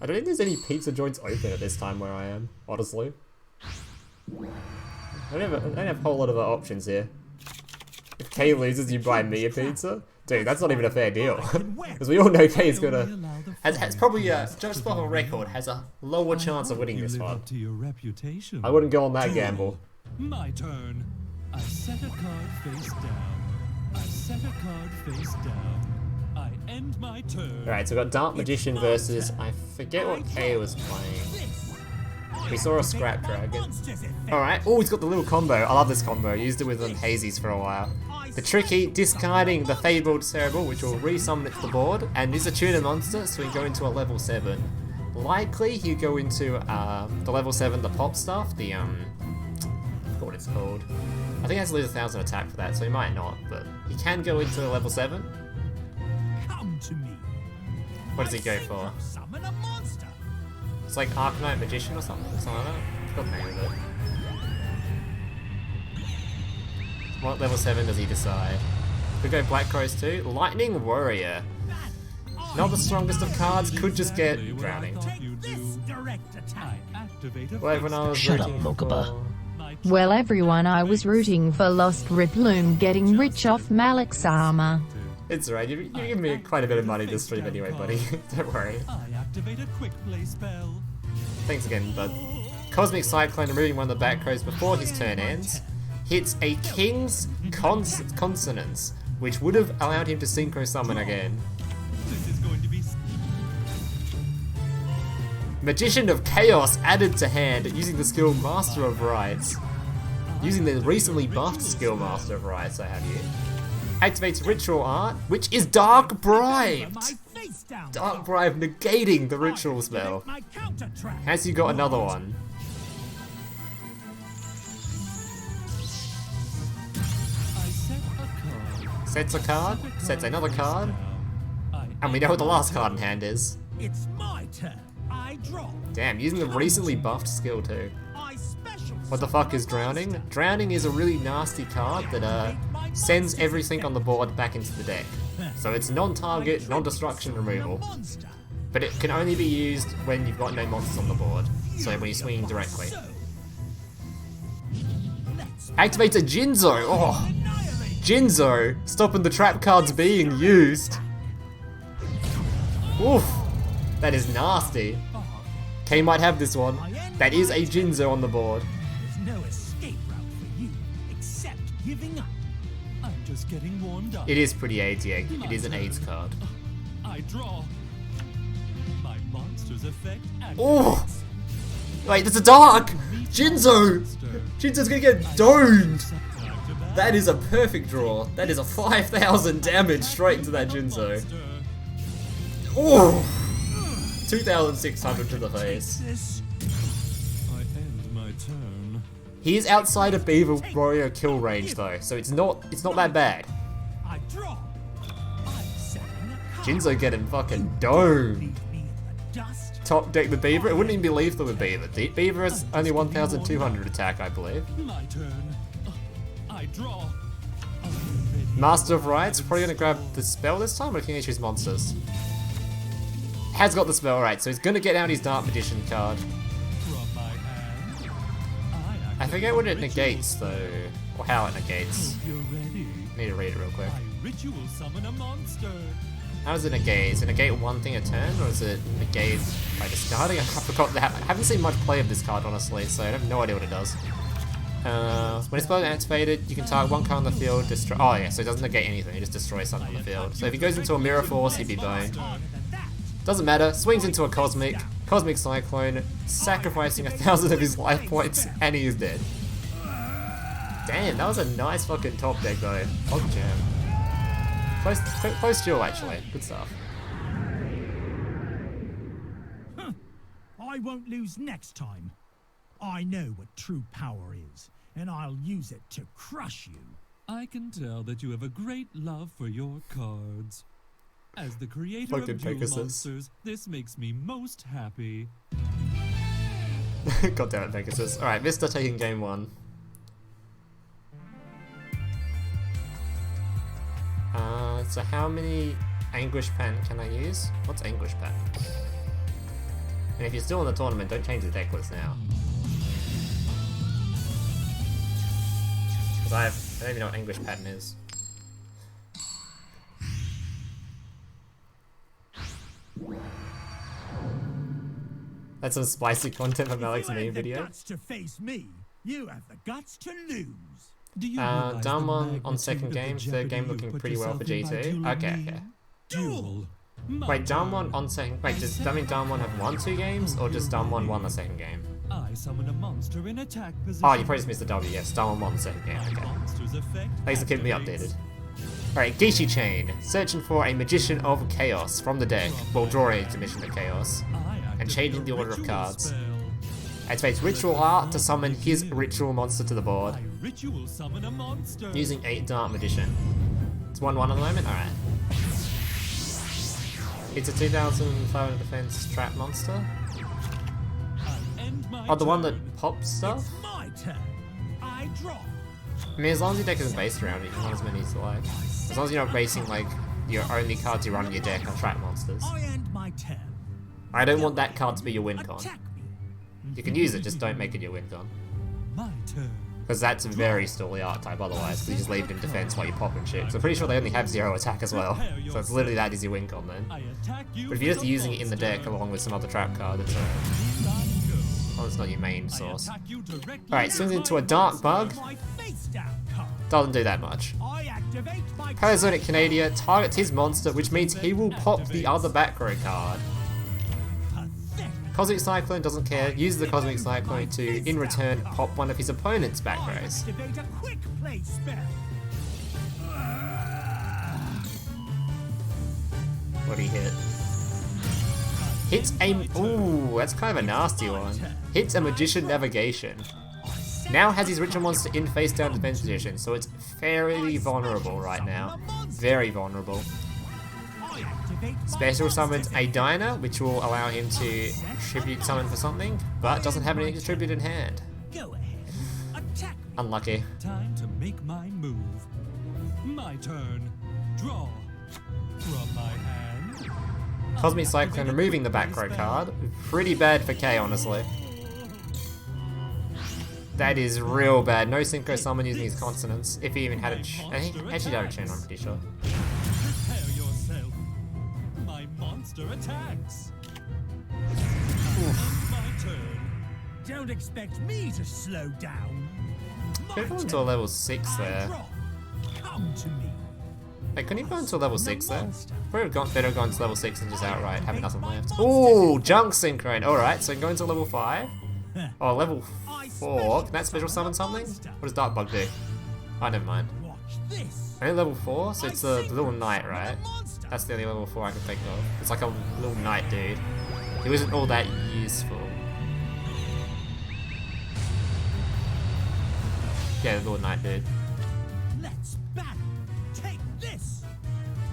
I don't think there's any pizza joints open at this time where I am, honestly. I don't have a whole lot of options here. If Kay loses, you buy me a pizza? Dude, that's not even a fair deal. Because we all know Kay is gonna... has probably, just for her record, has a lower chance of winning this one. I wouldn't go on that gamble. My turn. I set a card face down. I set a card face down. I end my turn. Alright, so we've got Dark Magician versus... I forget what Kay was playing. We saw a Scrap Dragon. Alright, oh, he's got the little combo. I love this combo. I used it with Hazies for a while. The Tricky, discarding the Fabled Cerebral, which will resummon it to the board, and is a tuner monster, so we go into a level 7. Likely, you go into the level 7, the pop stuff, the, I forgot what it's called. I think it has to lose 1,000 attack for that, so he might not, but he can go into a level 7. Come to me. What does he go for? Summon a monster. It's like Arcanite Magician or something like that. I forgot the name of it. What level 7 does he decide? Could go Black Crows too. Lightning Warrior. Not the strongest of cards, could just get Drowning. Well, everyone I was Shut up, rooting Mokuba. for- Well, everyone, I was rooting for Lost Riploom getting rich off Malik's armor. It's alright, you give me quite a bit of money this stream anyway, buddy. Don't worry. I activate a quick play spell. Thanks again, bud. Cosmic Cyclone removing one of the back crows before his turn ends. Hits a King's Consonance, which would have allowed him to Synchro Summon again. This is going to be Magician of Chaos added to hand using the skill Master of Rites. Using the recently buffed skill Master of Rites I have here. Activates Ritual Art, which is Dark Bribe! Dark Bribe negating the Ritual spell. Has you got another one? I set a card. Sets a card, sets another card, and we know what the last card in hand is. It's my turn. I draw. Damn, using the recently buffed skill too. I special. What the fuck is Drowning? Drowning is a really nasty card that sends everything on the board back into the deck. So it's non-target, non-destruction removal. But it can only be used when you've got no monsters on the board. So when you're swinging directly. Activates a Jinzo! Oh! Jinzo! Stopping the trap cards being used! Oof! That is nasty. Kay might have this one. That is a Jinzo on the board. There's no escape route for you except giving up. I'm just getting warmed up. It is pretty AIDS, yeah. It is an AIDS card. I draw. My monster's effect activates. Oh! Wait, that's a dark! Jinzo! Jinzo's gonna get domed! That is a perfect draw. That is a 5,000 damage straight into that Jinzo. Oh! 2,600 to the face. I end my turn. He is outside of Beaver Warrior kill range though, so it's not that bad. I draw. I'm setting a card. Jinzo getting fucking domed. Leave me in the dust. Top deck the Beaver, it wouldn't even be lethal with Beaver. Beaver has only 1,200 attack, I believe. My turn. I draw. Master of Rites, probably gonna grab the spell this time, or can he choose monsters? Has got the spell right, so he's gonna get out his Dark Magician card. From my hand. I forget what it negates though, or how it negates. You're ready. Need to read it real quick. I ritual summon a monster. How does it negate? Is it negate one thing a turn, or is it negate by discarding? I forgot that. I haven't seen much play of this card honestly, so I have no idea what it does. When it's spell activated, you can target one card on the field, destroy. Oh yeah, so it doesn't negate anything, it just destroys something on the field. So if he goes into a Mirror Force, he'd be boned. Doesn't matter, swings into a Cosmic Cyclone, sacrificing 1,000 of his life points, and he is dead. Damn, that was a nice fucking top deck though. Hog jam. Close duel actually, good stuff. I won't lose next time. I know what true power is, and I'll use it to crush you. I can tell that you have a great love for your cards. As the creator Fucking of Duel Pegasus. Monsters, this makes me most happy. God damn it, Pegasus. Alright, Vista taking game 1. So how many Anguish Pen can I use? What's Anguish Pen? And if you're still in the tournament, don't change the deck list now. Because I don't even know what Anguish Pattern is. That's some spicy content from Malik's meme video. Guts to face me. You have the guts to lose. Do you Down 1 on second game, third game looking pretty well for G2. Okay. Duel. Wait, down 1 on second. Wait, does that mean down 1 have won 2 games, or just down 1 won the second game? I summon a monster in attack position. Oh, you probably just missed the W. Yes, down 1 won the second game. Okay. Monster's effect Thanks for keeping me activates. updated. Alright, Gishi Chain. Searching for a Magician of Chaos from the deck, while drawing a Magician of Chaos, and changing the order of cards. Activates Ritual Art to summon his Ritual Monster to the board, I ritual summon a monster. using 8 Dart Magician. It's 1-1 at the moment? Alright. It's a 2,500 defense trap monster. I end my Oh, the one that turn. pops stuff? It's my turn. I draw. I mean, as long as your deck isn't based around it, you can run as many as you like. As long as you're not basing, like, your only cards you run in your deck on trap monsters. I end my turn. I don't want that card to be your win con. Attack me. You can use it, just don't make it your win con. My turn. Because that's a very stally archetype otherwise, because you just leave it in defense while you pop and shit. So I'm pretty sure they only have 0 attack as well. So it's literally that is your win con then. I attack you. But if you're just with a using it in the deck monster. along with some other trap card, it's well, it's not your main source. Alright, swings into a Dark Bug. My face down card. Doesn't do that much. I activate my Parasonic Canada targets his monster, which means he will pop the other back row card. pathetic. Cosmic Cyclone doesn't care, uses the Cosmic Cyclone to, in return, pop one of his opponent's back I rows. activate a quick play spell. What do he hit? Hits a... Ooh, that's kind of a nasty one. Hits a Magician Navigation. Now has his Ritual Monster in face down defense position, so it's fairly vulnerable right now. Very vulnerable. I activate my Special summons a Dino, which will allow him to tribute summon for something, but doesn't have any tribute in hand. Go ahead. Attack me. Unlucky. Time to make my move. My turn. Draw. From my hand. Cosmic Cyclone removing the back row card. Pretty bad for K, honestly. That is real bad. No Synchro Summon using his consonants. If he even had a... I think he actually had a tune, I'm pretty sure. Prepare yourself. My monster attacks. My turn. Don't expect me to slow down. Could have gone to a level 6 there. Come to me. Wait, couldn't he go into level 6 there? Probably have gone better going to level 6 and just outright having nothing left. Ooh, Junk Synchrone. Alright, so going to level 5. Oh, level 4. Can that special summon something? What does Dark Bug do? Oh, never mind. Watch this. Only level 4? So it's the little knight, right? That's the only level 4 I can think of. It's like a little knight dude. He wasn't all that useful. Yeah, the little knight dude. Let's battle. Take this.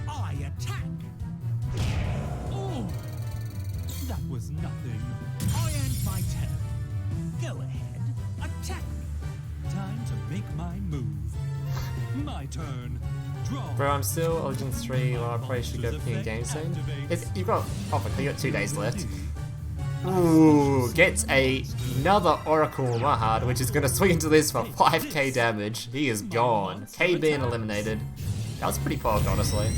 I attack. Oh, that was nothing. I end my turn. Go ahead. Attack me. Time to make my move. My turn. Draw. Bro, I'm still Legends 3, well, I probably should go ping game soon. You've got, oh fuck, you got 2 days left. Ooh, gets another Oracle Mahad, which is going to swing into this for 5k damage. He is gone. K being eliminated. That was pretty pogged, honestly.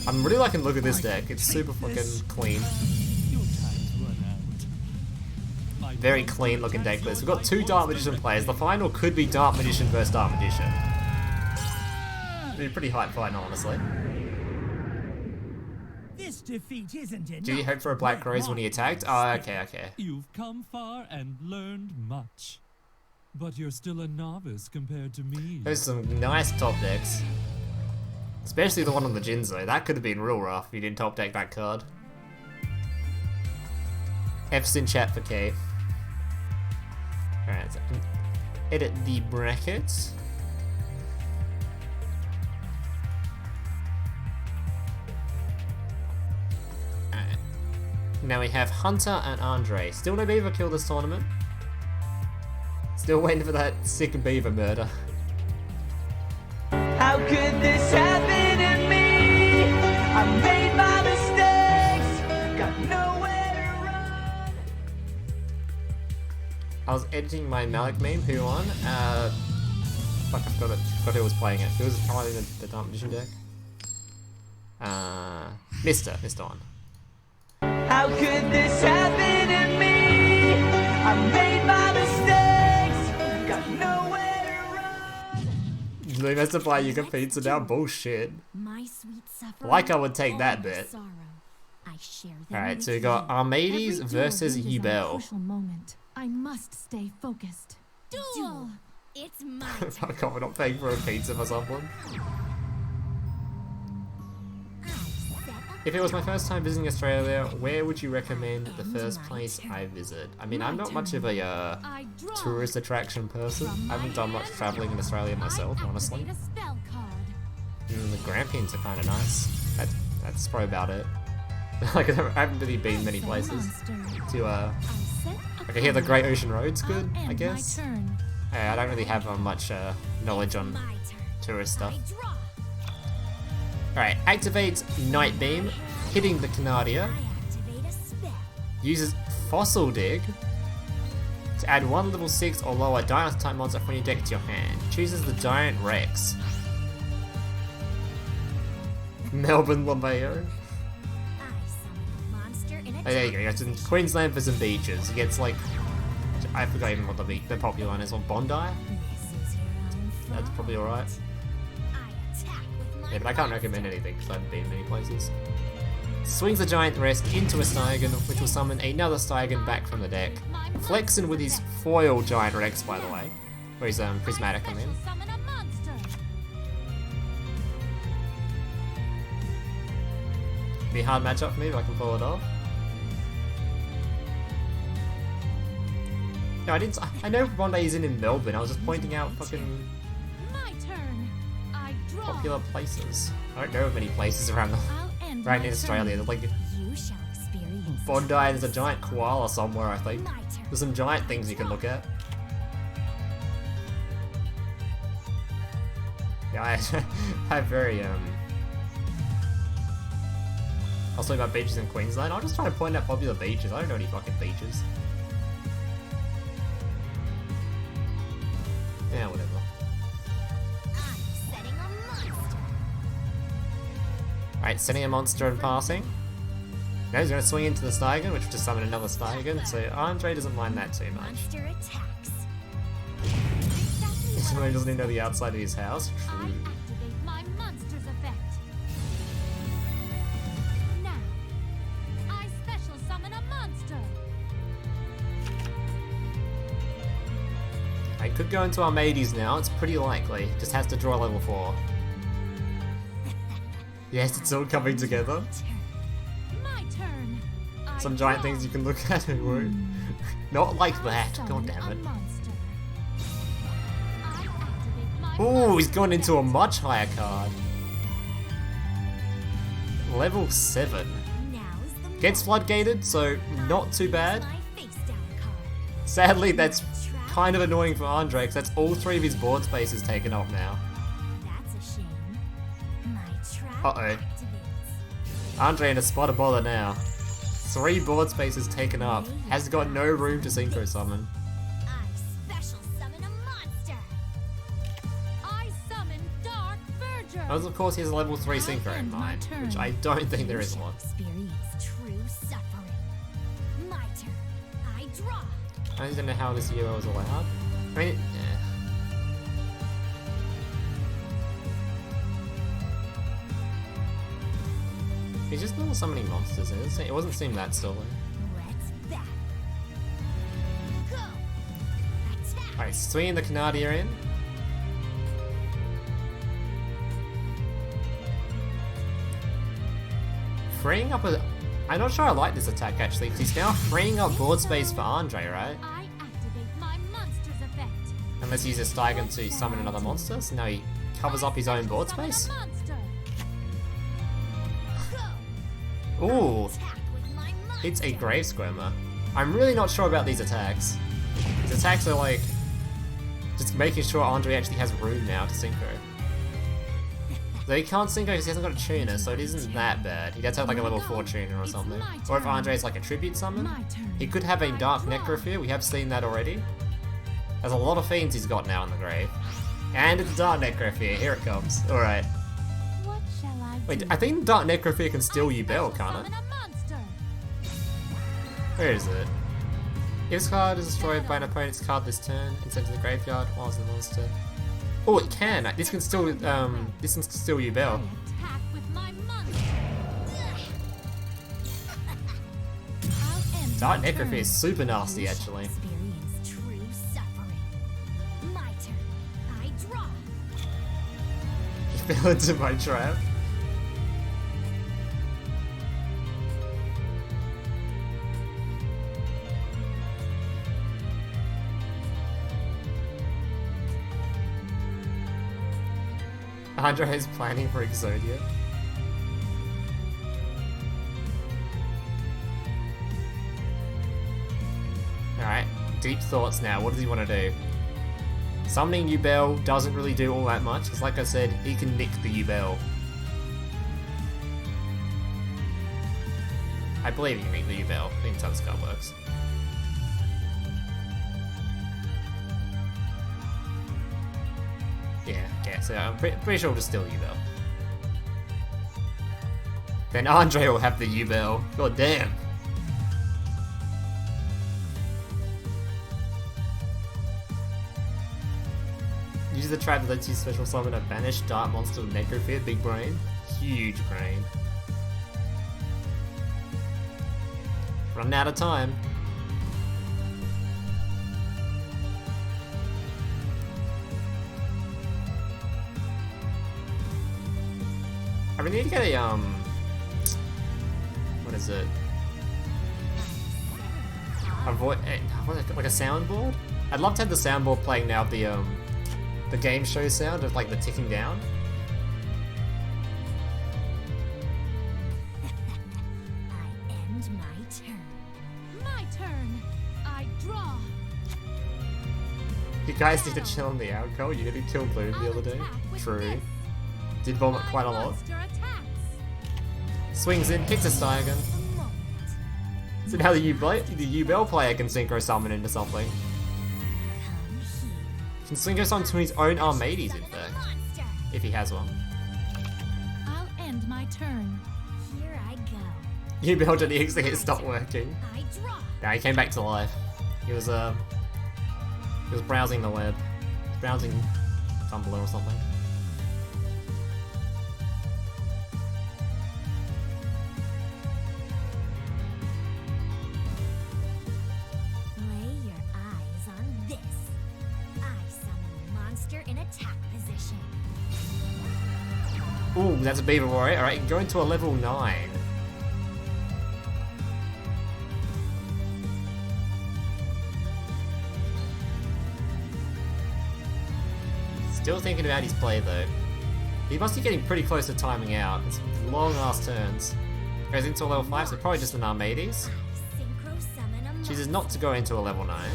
I'm really liking the look at this deck. It's super fucking clean. Your time's run out. My Very monster clean looking deck attacks list. We've your got 2 Dark monster Magician effect. players. The final could be Dark Magician versus Dark Magician. It'd be a pretty hype fight, honestly. This defeat isn't enough. Do you hope for a Black Rose when he attacked? Oh, okay, okay. You've come far and learned much. But you're still a novice compared to me. There's some nice top decks. Especially the one on the Jinzo. That could have been real rough if you didn't top deck that card. F's in chat for K. Alright, so edit the brackets. Alright. Now we have Hunter and Andre. Still no beaver kill this tournament. Still waiting for that sick beaver murder. How could this happen to me? I made my mistakes, got nowhere to run. I was editing my Malik meme. Who won? Fuck, I forgot who was playing it. Who was probably the Dark Magician deck? Mr. won. How could this happen to me? I made my mistakes, got nowhere to run. They messed up why you get pizza now. Bullshit. My sweet suffering. Like I would take that all bet. sorrow. I share them Alright, with so we got you. Armades Every versus duel hinges on a Yubel. crucial moment. I must stay focused. Duel. It's my I can't, we're not paying for a pizza for someone. If it was my first time visiting Australia, where would you recommend the first place I visit? I mean, I'm not much of a I draw. tourist attraction person. I haven't done much traveling in Australia myself, honestly. Activate a spell card. The Grampians are kind of nice. That's probably about it. Like, I haven't really been many places to, like, I hear the Great Ocean Road's good, I guess. I don't really have much knowledge on tourist stuff. Alright, activates Night Beam, hitting the Canadia. Uses Fossil Dig to add one level 6 or lower Giant type monster from your deck to your hand. Chooses the Giant Rex. Melbourne Lameo. Oh, there you go. It's in Queensland for some beaches. He gets like, I forgot even what the popular one is on Bondi. That's probably alright. Yeah, but I can't recommend anything because I haven't been many places. Swings the Giant Rest into a Stygon, which will summon another Stygon back from the deck. Flexing with his foil Giant Rex, by the way. Or his prismatic, I mean. Be a hard matchup for me, but I can pull it off. No, I know Bondi is in Melbourne. I was just pointing out fucking popular places. I don't know of many places around right in Australia. There's like Bondi, there's a giant koala somewhere, I think. There's some giant things you can look at. Yeah, I have very I was talking about beaches in Queensland. I'll just try to point out popular beaches. I don't know any fucking beaches. Yeah, whatever. Alright, setting a monster and passing. Now he's going to swing into the Stygon, which will just summon another Stygon, so Andre doesn't mind that too much. Someone doesn't even know the outside of his house. True. I could go into Armades now, it's pretty likely. Just has to draw level 4. Yes, it's all coming together. Some giant things you can look at and work. Not like that, god damn it. Ooh, he's gone into a much higher card. Level 7. Gets floodgated, so not too bad. Sadly, that's kind of annoying for Andre, because that's all 3 of his board spaces taken up now. Uh-oh. Andre in a spot of bother now. 3 board spaces taken up. Has got no room to synchro summon. As of course he has a level 3 synchro in mind, which I don't think there is one. I just don't know how this Euro is allowed. I mean, he's just normal summoning monsters. It wasn't seem that silly. Alright, swinging the Canadia in. Freeing up a I'm not sure I like this attack actually, because he's now freeing up board space for Andre, right? I activate my monster's effect. Unless he uses Stygon to summon another monster, so now he covers up his own board Summon a space. monster. Ooh, Attack with my it's a monster. Grave Squirmer. I'm really not sure about these attacks. These attacks are like just making sure Andre actually has room now to synchro. Though he can't synchro because he hasn't got a tuner, so it isn't that bad. He does have like a level 4 tuner or something. Or if Andre's like a tribute summon, My turn. he could have a I Dark draw. Necrophere. We have seen that already. There's a lot of fiends he's got now in the grave. And it's Dark Necrophere. Here it comes. Alright. What shall I Wait, do? I think Dark Necrophere can steal Yubel, can't Summon it? a monster. Where is it? If this card is destroyed by an opponent's card this turn and sent to the graveyard while it's a monster. Oh, it can. This can still Yubel. Attack with my monster. I'll end Dark my Necrophere turn. is super nasty, You shall actually. experience true suffering. My turn. I draw. He fell into my trap. Andre is planning for Exodia. Alright, deep thoughts now. What does he want to do? Summoning Yubel doesn't really do all that much, because like I said, he can nick the Yubel. I believe he can nick the Yubel. I think that's how this card works. Yeah, so I'm pretty sure we'll just steal Yubel. Then Andre will have the Yubel. God damn. Use the trap that lets you special summon a banished dark monster with Necrophere. Big brain. Huge brain. Running out of time. I really need to get a, what is it? Like a soundboard? I'd love to have the soundboard playing now the game show sound of like the ticking down. I end my turn. My turn. I draw. You guys need to chill on the alcohol. You didn't kill Bloom the other day. True. Did vomit quite a lot. Monster attacks. Swings in, hits a Stygon. A moment. So now the Yubel player can synchro summon into something. Come here. Can synchro summon to his own Armades, in Summon a fact. monster. If he has one. I'll end my turn. Here I go. Yubel did the exit hit stop working. I draw. Now he came back to life. He was browsing the web. He was browsing Tumblr or something. Lay your eyes on this. I summon a monster in attack position. Ooh, that's a Beaver Warrior. Alright, go into a level 9. Still thinking about his play though. He must be getting pretty close to timing out. It's long ass turns. Goes into a level 5, so probably just an Armades. I synchro summon a monster. Chooses not to go into a level 9.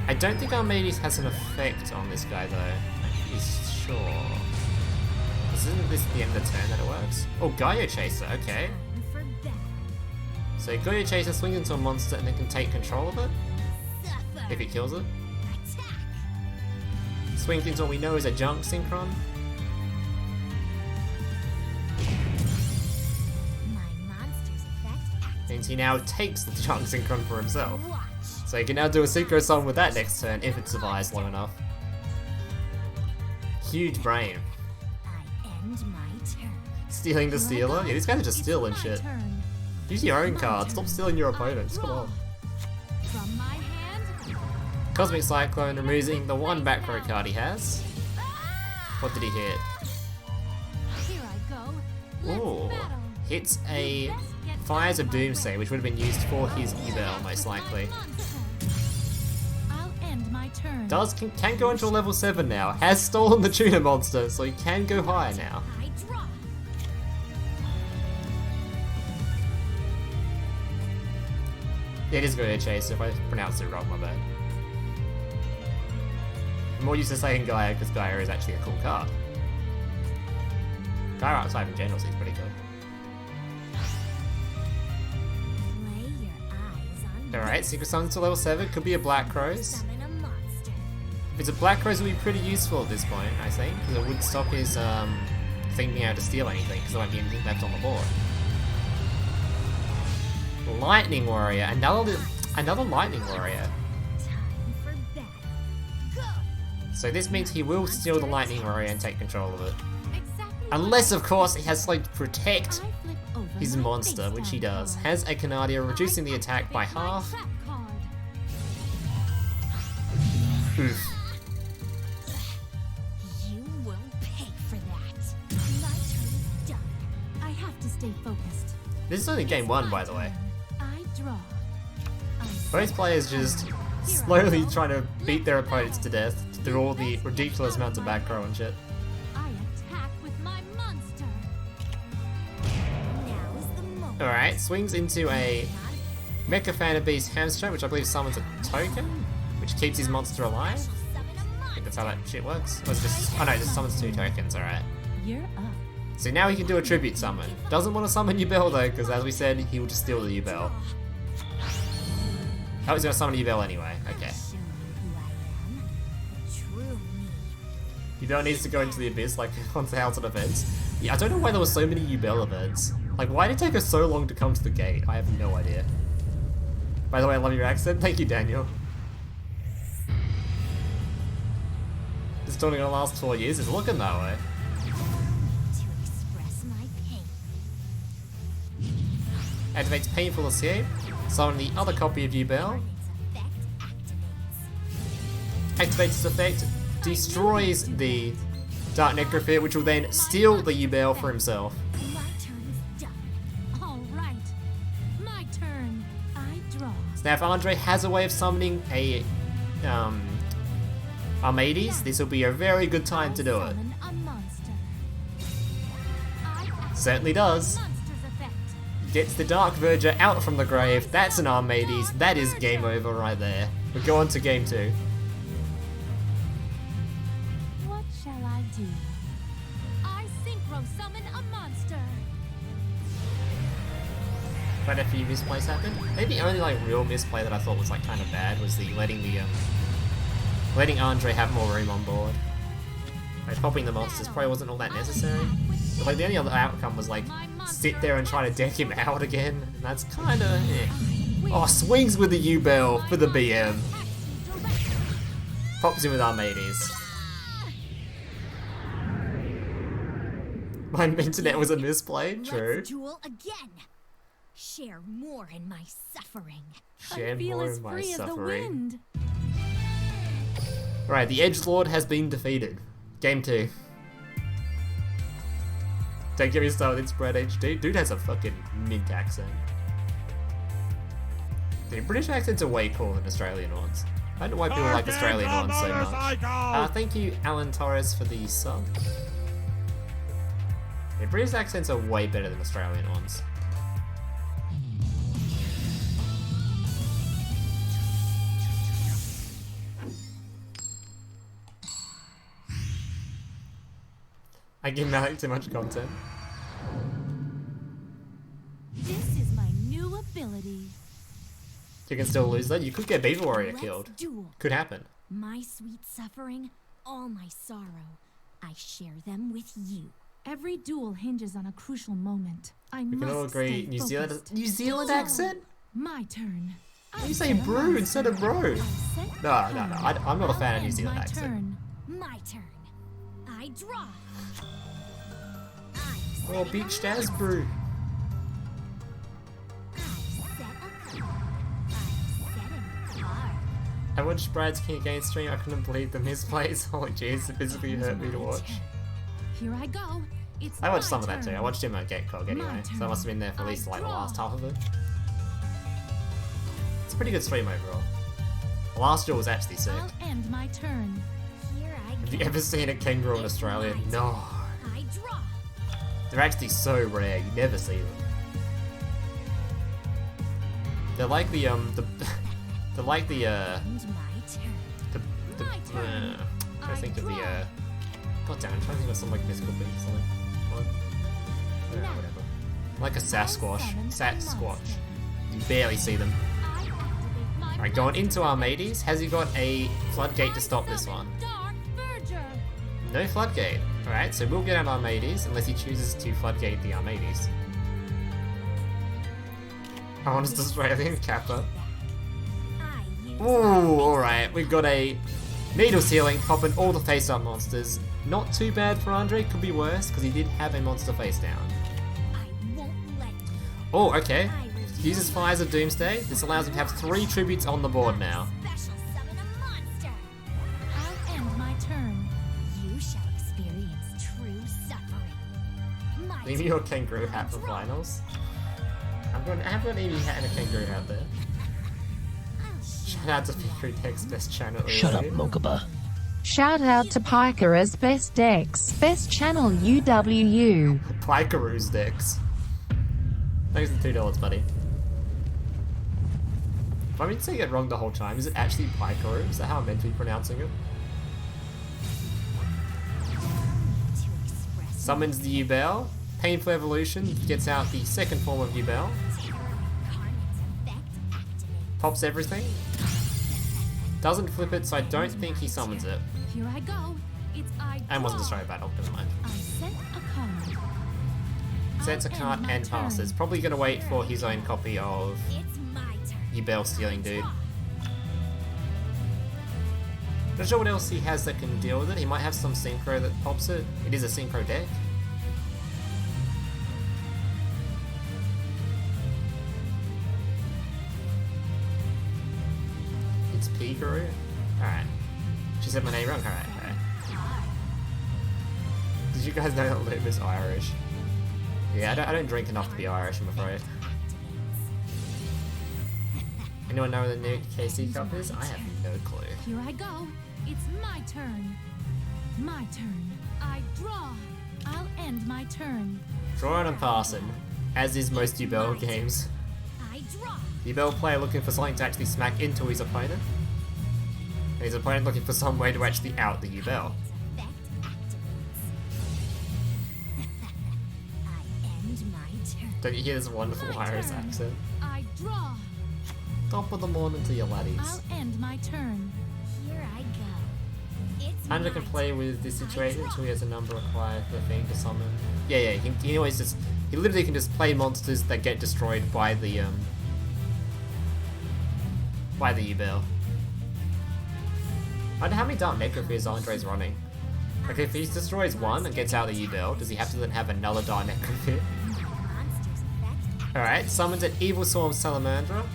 I don't think Armades has an effect on this guy though. He's sure. Isn't this the end of the turn that it works? Oh, Gaia Chaser, okay. Time for battle. So Gaia Chaser swings into a monster and then can take control of it Suffer. if he kills it. Attack. Swings into what we know is a Junk Synchron. My monster's effect activates. Means he now takes the Junk Synchron for himself. Watch. So he can now do a Synchro Summon with that next turn if it survives long enough. Huge brain. I end my turn. Stealing the Stealer? Yeah, these guys are just stealing It's my shit. turn. Use your own My cards. Stop turn. stealing your I opponents. Come draw. on. From my hand. Cosmic Cyclone, removing the one back row card he has. What did he hit? Here I go. Let's Ooh. battle. hits fires a Doomsday, which would have been used for his Yubel, most likely. I'll end my turn. Can go into a level 7 now. Has stolen the Tuna Monster, so he can go higher now. I draw. It is going to chase, if I pronounced it wrong, my bad. I'm more used to saying Gaia, because Gaia is actually a cool card. Gaia outside in general seems pretty good. Lay your eyes on Alright, Secret Summons to level 7, could be a Black Rose. summon a monster. If it's a Black Rose, it would be pretty useful at this point, I think, because it would stop his thing being able to steal anything, because there won't be anything left on the board. Lightning Warrior, another Lightning Warrior. Time for battle. Go. So this means he will steal the Lightning Warrior and take control of it. Exactly. Unless, of course, he has like to protect I flip over his my monster, face which he down does. card. Has a Canadia, reducing the attack by Pick my half. trap card. Oof. You will pay for that. My turn is done. I have to stay focused. This is only game 1, by the way. I draw. Both players just slowly trying to beat their opponents to death through all the ridiculous amounts of back row and shit. I attack with my monster. Now is the moment. Alright, swings into a Mecha Fan of Beast Hamster, which I believe summons a token, which keeps his monster alive. Summon a I monster. think that's how that shit works. Or is it just, oh no, it just summons 2 tokens, alright. You're up. So now he can do a tribute summon. Doesn't want to summon Yubel though, because as we said, he will just steal the Yubel. Oh, he's gonna summon Yubel anyway, okay. Show you who I am. The true me. Yubel needs to go into the abyss like on the House of Events. Yeah, I don't know why there were so many Yubel events. Like, why did it take us so long to come to the gate? I have no idea. By the way, I love your accent. Thank you, Daniel. This tournament gonna last 4 years. It's looking that way. To express my pain. Activates Painful Escape. Summon the other copy of Yubel. Its effect activates. Activates its effect. Destroys the Dark Necrophyte, which will then steal the Yubel for himself. My turn is done. All right. My turn. I draw. So now if Andre has a way of summoning a Armades, this will be a very good time to do it. Summon a monster. I activate Certainly does. monster's effect. Gets the Dark Verger out from the grave. That's an Armades. That is game over right there. We go on to game 2. What shall I do? I synchro summon a monster. Quite a few misplays happened. Maybe the only like real misplay that I thought was like kind of bad was the letting Andre have more room on board. Like popping the monsters probably wasn't all that necessary. But like the only other outcome was like sit there and try to deck him out again, and that's kind of Oh, swings with the Yubel for the BM. Pops in with Armades. My internet was a misplay, true. Let's duel again. Share more in my suffering. Share I feel more as of my free as the suffering. wind. Right, the Edgelord has been defeated. Game 2. Don't get me started, it's Brad HD. Dude has a fucking mint accent. Dude, British accents are way cooler than Australian ones. I don't know why people like Australian ones so much. Thank you, Alan Torres, for the sub. Yeah, British accents are way better than Australian ones. I give Malik too much content. This is my new ability. You can still lose though. You could get Beaver Warrior Let's killed. duel. Could happen. My sweet suffering, all my sorrow. I share them with you. Every duel hinges on a crucial moment. I We must can all agree. stay New Zealand, focused. New Zealand accent? My turn. You say brew instead of bro. No, I'm not a fan of New Zealand my accent. Turn. My turn. I draw. Oh, beach jazz brew. I watched Brad's King Game stream. I couldn't believe the misplays. Holy jeez, it physically hurt me to watch. Here I go. It's I watched my some of that too. turn. I watched him at Get Cog anyway, so I must have been there for at least like the last half of it. It's a pretty good stream overall. The last duel was actually sick. I'll end my turn. Here I Have you go. ever seen a kangaroo in Australia? No. I draw. They're actually so rare, you never see them. They're like the they're like the And my turn. My turn. I think of the God damn, I'm trying to think of some like mythical beast or something. Yeah, whatever. Like a Sasquatch. Sasquatch. You barely see them. I activate my Alright, going into Armades. Has he got a floodgate to stop this one? Dark Verger. No floodgate. Alright, so we'll get an Armades unless he chooses to floodgate the Armades. Honest Australian Kappa. I use Ooh, alright. We've got a needle ceiling popping all the face up monsters. Not too bad for Andre, could be worse because he did have a monster face down. I won't let you. Oh, okay. Uses Fires of Doomsday. This allows him to have 3 tributes on the board now. Special summon a monster. I'll end my turn. You shall experience true suffering. My Leave me your kangaroo hat for finals. I have got an Eevee hat and a kangaroo hat there. Shout out to Pikachu Tech's best channel. Shut up, earlier. Mokuba. Shout out to Pikera's best decks, best channel UWU. Pikaroo's decks. Thanks for $2, buddy. If I've been saying it wrong the whole time, is it actually Pikaroo? Is that how I'm meant to be pronouncing it? to express Summons the Yubel. Painful Evolution gets out the second form of Yubel. terror incarnate's effect activate. Pops everything. Doesn't flip it, so I don't think he summons it. Here I go. It's I And wasn't draw. destroyed battle, never mind. I set a card. Sets a I'll card end my and turn. passes. Probably gonna wait for his own copy of It's my turn. Yubel stealing dude. Not sure what else he has that can deal with it. He might have some synchro that pops it. It is a synchro deck. It's Pikachu. Alright. She said my name wrong. Alright, alright. Did you guys know that Loom is Irish? Yeah, I don't drink enough to be Irish, I'm afraid. Anyone know where the new KC Cup is? I have no clue. Here I go. It's my turn. My turn. I draw. I'll end my turn. Drawing and passing, as is most Yubel games. I draw. Yubel player looking for something to actually smack into his opponent. And his opponent looking for some way to actually out the Yubel. Effect activates. I end my turn. Don't you hear this wonderful My Irish turn. accent? I draw. Top of the morning to you laddies. I'll end my turn. Here I go. It's Andrew my can play turn. with this situation until he has a number required for the thing to summon. Yeah, he always just, he literally can just play monsters that get destroyed by the Yubel. I wonder how many Dark Necrophirs Andre's running. Like if he destroys one and gets out the Yubel, does he have to then have another Dark Necrophir? Monster's effect. Alright, summons an Evil Swarm Salamandra.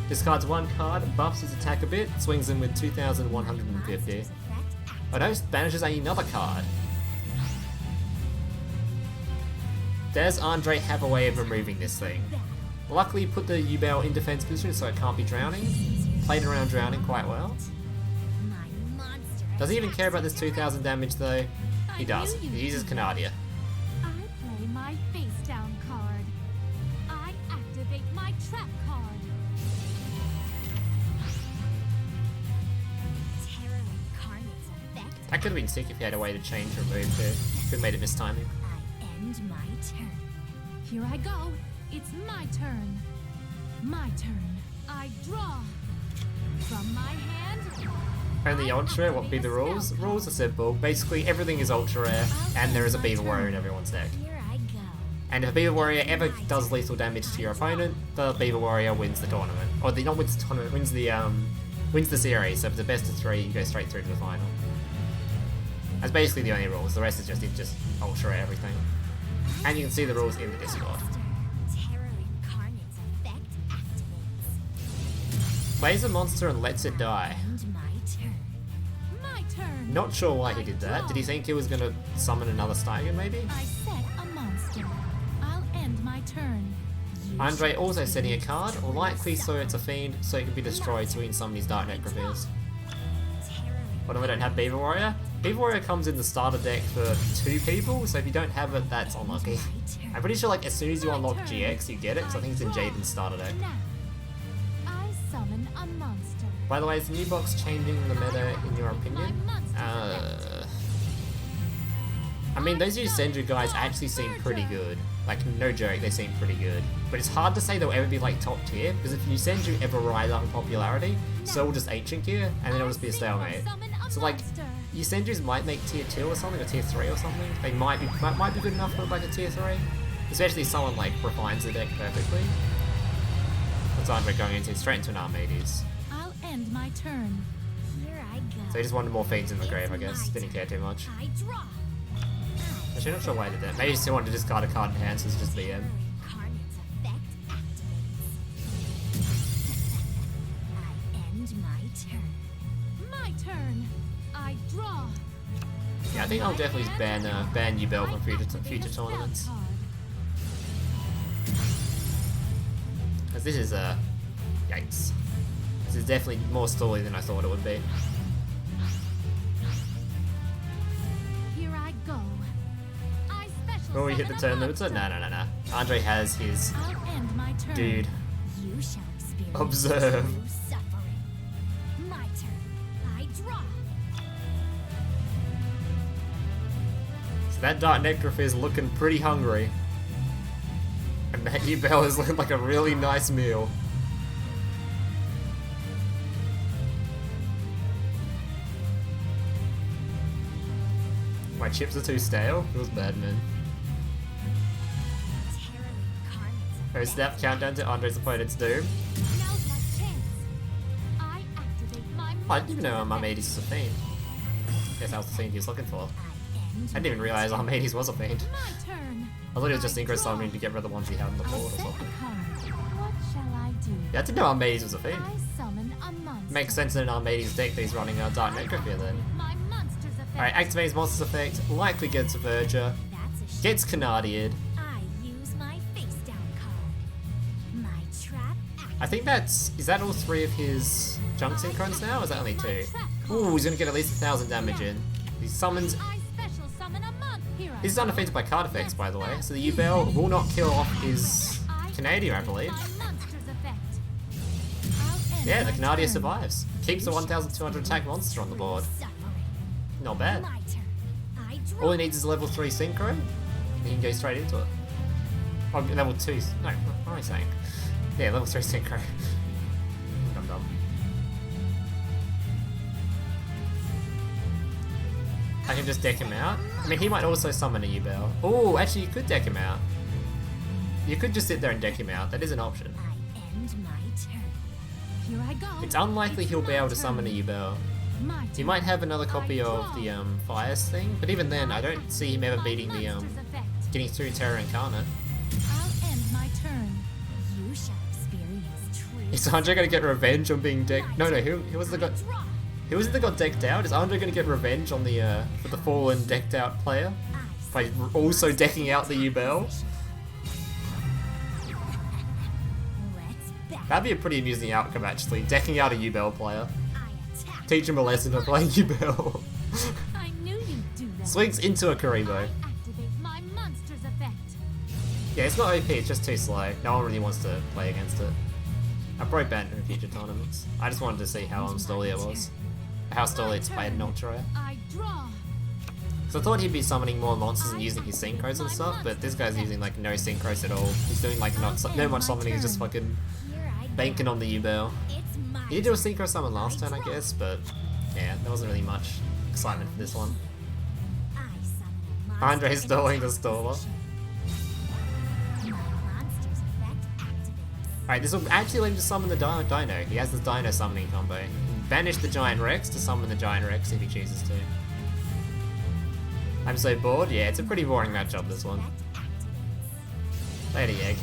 Discards 1 card, buffs his attack a bit, swings him with 2,150. Monster's effect. Oh no, banishes another card. Does Andre have a way of removing this thing? Luckily he put the Yubel in defense position so it can't be drowning. Played around drowning quite well. My monster. Does he even care about this 2,000 damage though? He I does. knew He you'd uses do Canadia. I play my face down card. I activate my trap card. Terror incarnate's effect. That could have been sick if he had a way to change or remove too. Could have made it mistiming. I end my turn. Here I go. It's my turn. My turn. I draw. From my hand. Only ultra, what be the rules? Rules are simple. Basically everything is ultra rare and there is a Beaver Warrior in everyone's deck. Here I go. And if a Beaver Warrior ever does lethal damage to your opponent, the Beaver Warrior wins the tournament. Or not wins the tournament, wins the series. So if it's a best of 3, you go straight through to the final. That's basically the only rules. The rest is just ultra rare everything. And you can see the rules in the Discord. Terror incarnate's effect activates. Plays a monster and lets it die. End my turn. My turn. Not sure why he did that. Did he think he was gonna summon another Steigen, maybe? I set a monster. I'll end my turn. Andre also setting a card, likely so it's a fiend, so it can be destroyed so we can summon these Dark Necrophores. What if I don't have Beaver Warrior? Beaver Warrior comes in the starter deck for 2 people, so if you don't have it, that's unlucky. I'm pretty sure like as soon as you unlock GX, you get it, because I think it's in Jaden's starter deck. Now, I summon a monster. By the way, is the new box changing the meta in your opinion? I mean, those new Sendru guys actually seem pretty good. Like, no joke, they seem pretty good. But it's hard to say they'll ever be like top tier, because if new Sendru ever rise up in popularity, so will just Ancient Gear, and then it'll just be a stalemate. So like, new Sendrus might make tier 2 or something, or tier 3 or something. They might be good enough for like a tier 3. Especially if someone like refines the deck perfectly. What's Andre going into? Straight into an Armades. I'll end my turn. Here I go. So he just wanted more fiends in the grave, I guess. Didn't care too much. I draw. Actually, not sure why he did that. Maybe he still wanted to discard a card in hand, so it's just BM. Incarnate's effect activates. I end my turn. My turn. I draw. Yeah, I think I'll definitely ban Yubel from future tournaments. Because this is yikes. This is definitely more story than I thought it would be. Here I go. I special Will we hit the turn summon a limiter? monster. No. Andre has his I'll end my turn. dude. You shall experience Observe. true suffering. My turn. I draw. So that Dark Necrophore is looking pretty hungry. And that Yubel is looking like a really nice meal. My chips are too stale? Feels bad, man. Oh, snap, countdown to Andre's opponent's doom. Now's my chance. I activate my I didn't even know Armades was a fiend. Guess that was the fiend he was looking for. I didn't even realize Armades was a fiend. My turn. I thought he was just synchro summoning to get rid of the ones he had on the I'll board or set a something. card. What shall I do? Yeah, I didn't know Armades was a fiend. I summon a monster. Makes sense in an Armades deck that he's running a Dark Necrophore then. My monster's effect. Alright, activates monster's effect, likely gets a Verger, That's a gets Canadiad. I use my face down card. My trap I think is that all 3 of his junk synchros now, or is that only 2? Ooh, he's gonna get at least 1,000 damage in. He summons. I special summon a monster. Here I He's go. undefeated by card effects, by the way, so the Yubel will not kill off his Canadian, I believe. My monster's effect. I'll end Yeah, the my Canadian turn. survives. Keeps the 1,200 attack monster on the board. suffering. Not bad. My turn. I draw. All he needs is a level 3 synchro, and he can go straight into it. Oh, level 2. No, what am I saying? Yeah, level 3 synchro. Dumb. I can just deck him out. I mean, he might also summon a Yubel. Oh, actually, you could deck him out. You could just sit there and deck him out. That is an option. I end my turn. Here I go. It's unlikely It's he'll be my able to turn. summon a Yubel. My He turn. might have another copy I of draw. the Fires thing, but even then, I don't see him ever My beating the monster's effect. getting through Terra Incarnate. I'll end my turn. You shall experience true. Is Andre gonna get revenge on being decked? No, who was the guy? Draw. Who was it that got decked out? Is Andre gonna get revenge on the for the fallen decked out player by also decking out the Yubel? Let's back. That'd be a pretty amusing outcome actually. Decking out a Yubel player, I attack. teach him a lesson of playing Yubel. I knew you'd do that. Swings into a I Karibo. activate my monster's effect. Yeah, it's not OP. It's just too slow. No one really wants to play against it. I probably banned it in future tournaments. I just wanted to see how unstally it was. How stally it's played in Ultra. I draw. So I thought he'd be summoning more monsters and using his synchros and stuff, but this guy's using like no synchros at all. He's doing like no much summoning, he's just fucking Here I go. banking on the Yubel. It's my He did do a synchro summon last turn, I guess, but yeah, there wasn't really much excitement for this one. I summon a monster Andre's in stalling the attack staller. position. My monster's effect activates. Alright, this will actually let him to summon the Dino. He has this Dino summoning combo. Banish the Giant Rex to summon the Giant Rex if he chooses to. I'm so bored. Yeah, it's a pretty boring matchup, this one. Effect activates. Lady Egg.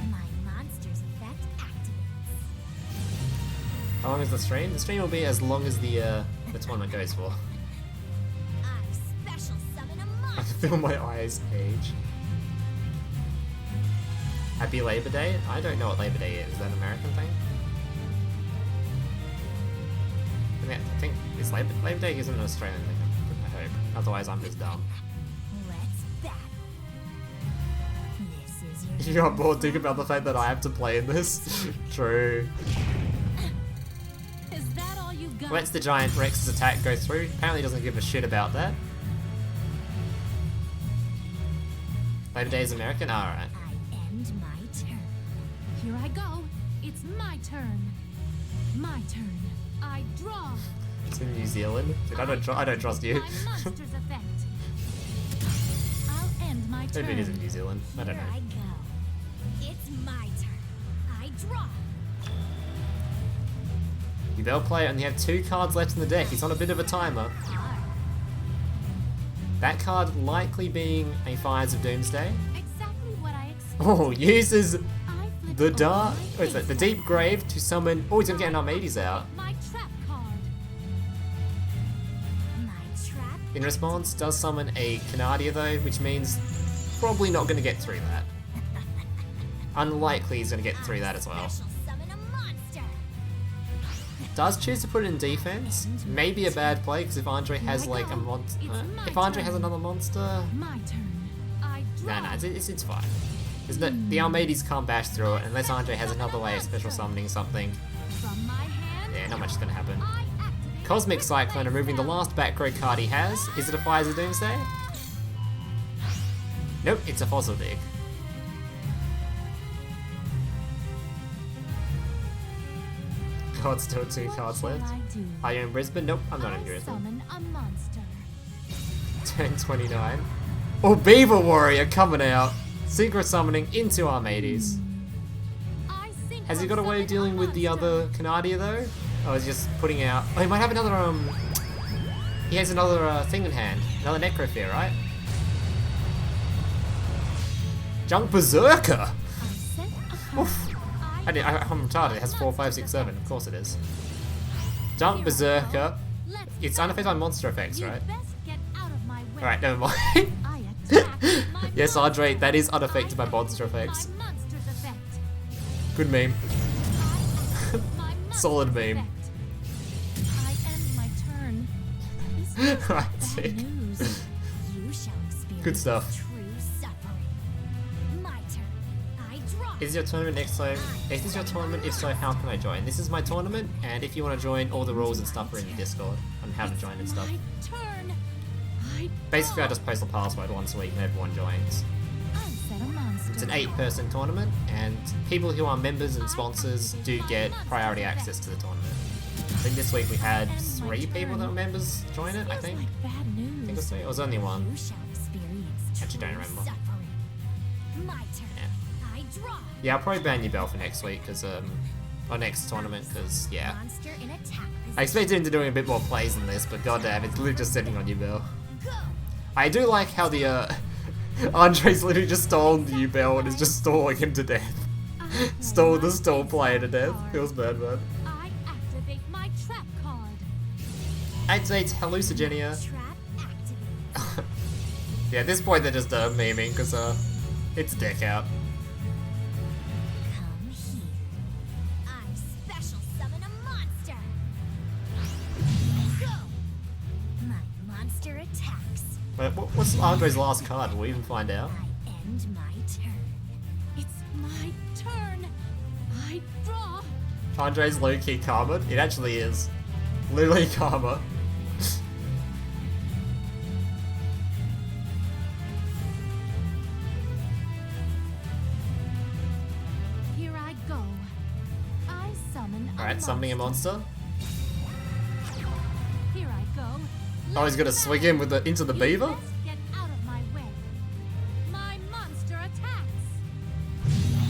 My monster's effect activates. How long is the stream? The stream will be as long as the tournament goes for. I special summon a I monster. can feel my eyes age. Happy Labor Day? I don't know what Labor Day is. Is that an American thing? I think it's Labor Day isn't an Australian thing, I hope. Otherwise I'm just dumb. Let's battle. This is You got bored thinking about the fact that I have to play in this? True. Is that all you got? Lets the giant Rex's attack go through. Apparently doesn't give a shit about that. Labor Day is American? Alright. I end my turn. Here I go. It's my turn. My turn. I draw. It's in New Zealand. Dude, I don't trust you. My monster's effect. I'll end my turn. Maybe it is in New Zealand. I don't Here know. I go. It's my turn. I draw. Yubel player only have 2 cards left in the deck. He's on a bit of a timer. That card likely being a Fires of Doomsday. Exactly what I expected. Oh, uses I flip the over dark. my What is that? The face Deep Grave to summon. Oh, he's gonna get an Armades out. My trap card. My trap. In response, does summon a Canadia though, which means probably not gonna get through that. Unlikely he's gonna get through that as well. Special summon a monster. Does choose to put it in defense. Maybe a bad play because if Andre has like a monster, if Andre has another monster, My turn. I draw. no, it's fine. The Armades can't bash through it unless Andre has another way of special summoning something. From my hand. Yeah, not much is gonna happen. I activate Cosmic Cyclone removing the last back row card he has. Is it a Fires of Doomsday? Nope, it's a Fossil Dig. God, still 2 cards What left. shall I do? Are you in Brisbane? Nope, I'm not in I Brisbane. summon a monster. Turn 29. Oh, Beaver Warrior coming out. Secret summoning into Armades. I synchro Has he got a way of summon dealing with the monster. other Canadia though? Oh, he's just putting out. Oh, he might have another he has another thing in hand. Another Necrofear, right? Junk Berserker! I set a card. Oof. I'm retarded. It has 4, 5, 6, 7. Of course it is. Junk Berserker. Let's It's unaffected by monster effects, You right? best get out of my way. Alright, never mind. I attack my Yes, monster. Andre, that is unaffected by I monster activate effects. My monster's effect. Good meme. I activate my Solid monster's meme. effect. I end my turn. This is Right, bad sick. news. You shall experience Good stuff. true suffering. My turn. I draw. Is your tournament next time? Is this your tournament? If so, how can I join? This is my tournament, and if you want to join, all the rules and stuff are in the Discord on how to join and stuff. My turn. I Basically, I draw. just post the password once a week and everyone joins. I set a monster. It's an 8-person tournament, and people who are members and sponsors do get priority access to the tournament. I think this week we had 3 people that were members join it, I Feels think. like bad I think it was news. 3. It was only 1. You shall experience Actually, don't true remember. suffering. My turn. Yeah. I draw. Yeah, I'll probably ban Yubel for next week, because, or next tournament, because, yeah. Monster in attack I expected him to doing a bit more plays than this, but goddamn, it's literally just sitting on Yubel. Go. I do like how the, Andre's literally just stolen the Yubel and is just stalling him to death. Stole the stall player to death. Feels bad, man. I activate my trap card. Activates Hallucigenia. Trap activated. Yeah, at this point they're just memeing, because, it's deck out. Come here. I special summon a monster. Go. My monster attacks. Wait, what's Andre's last card? Will we even find out? I end my turn. It's my turn. I draw. Andre's low-key karma? It actually is. Literally karma. Here I go. I summon a Alright, summoning a monster. Here I go. Oh, he's gonna swing him with the into the beaver? You best get out of my way. My monster attacks.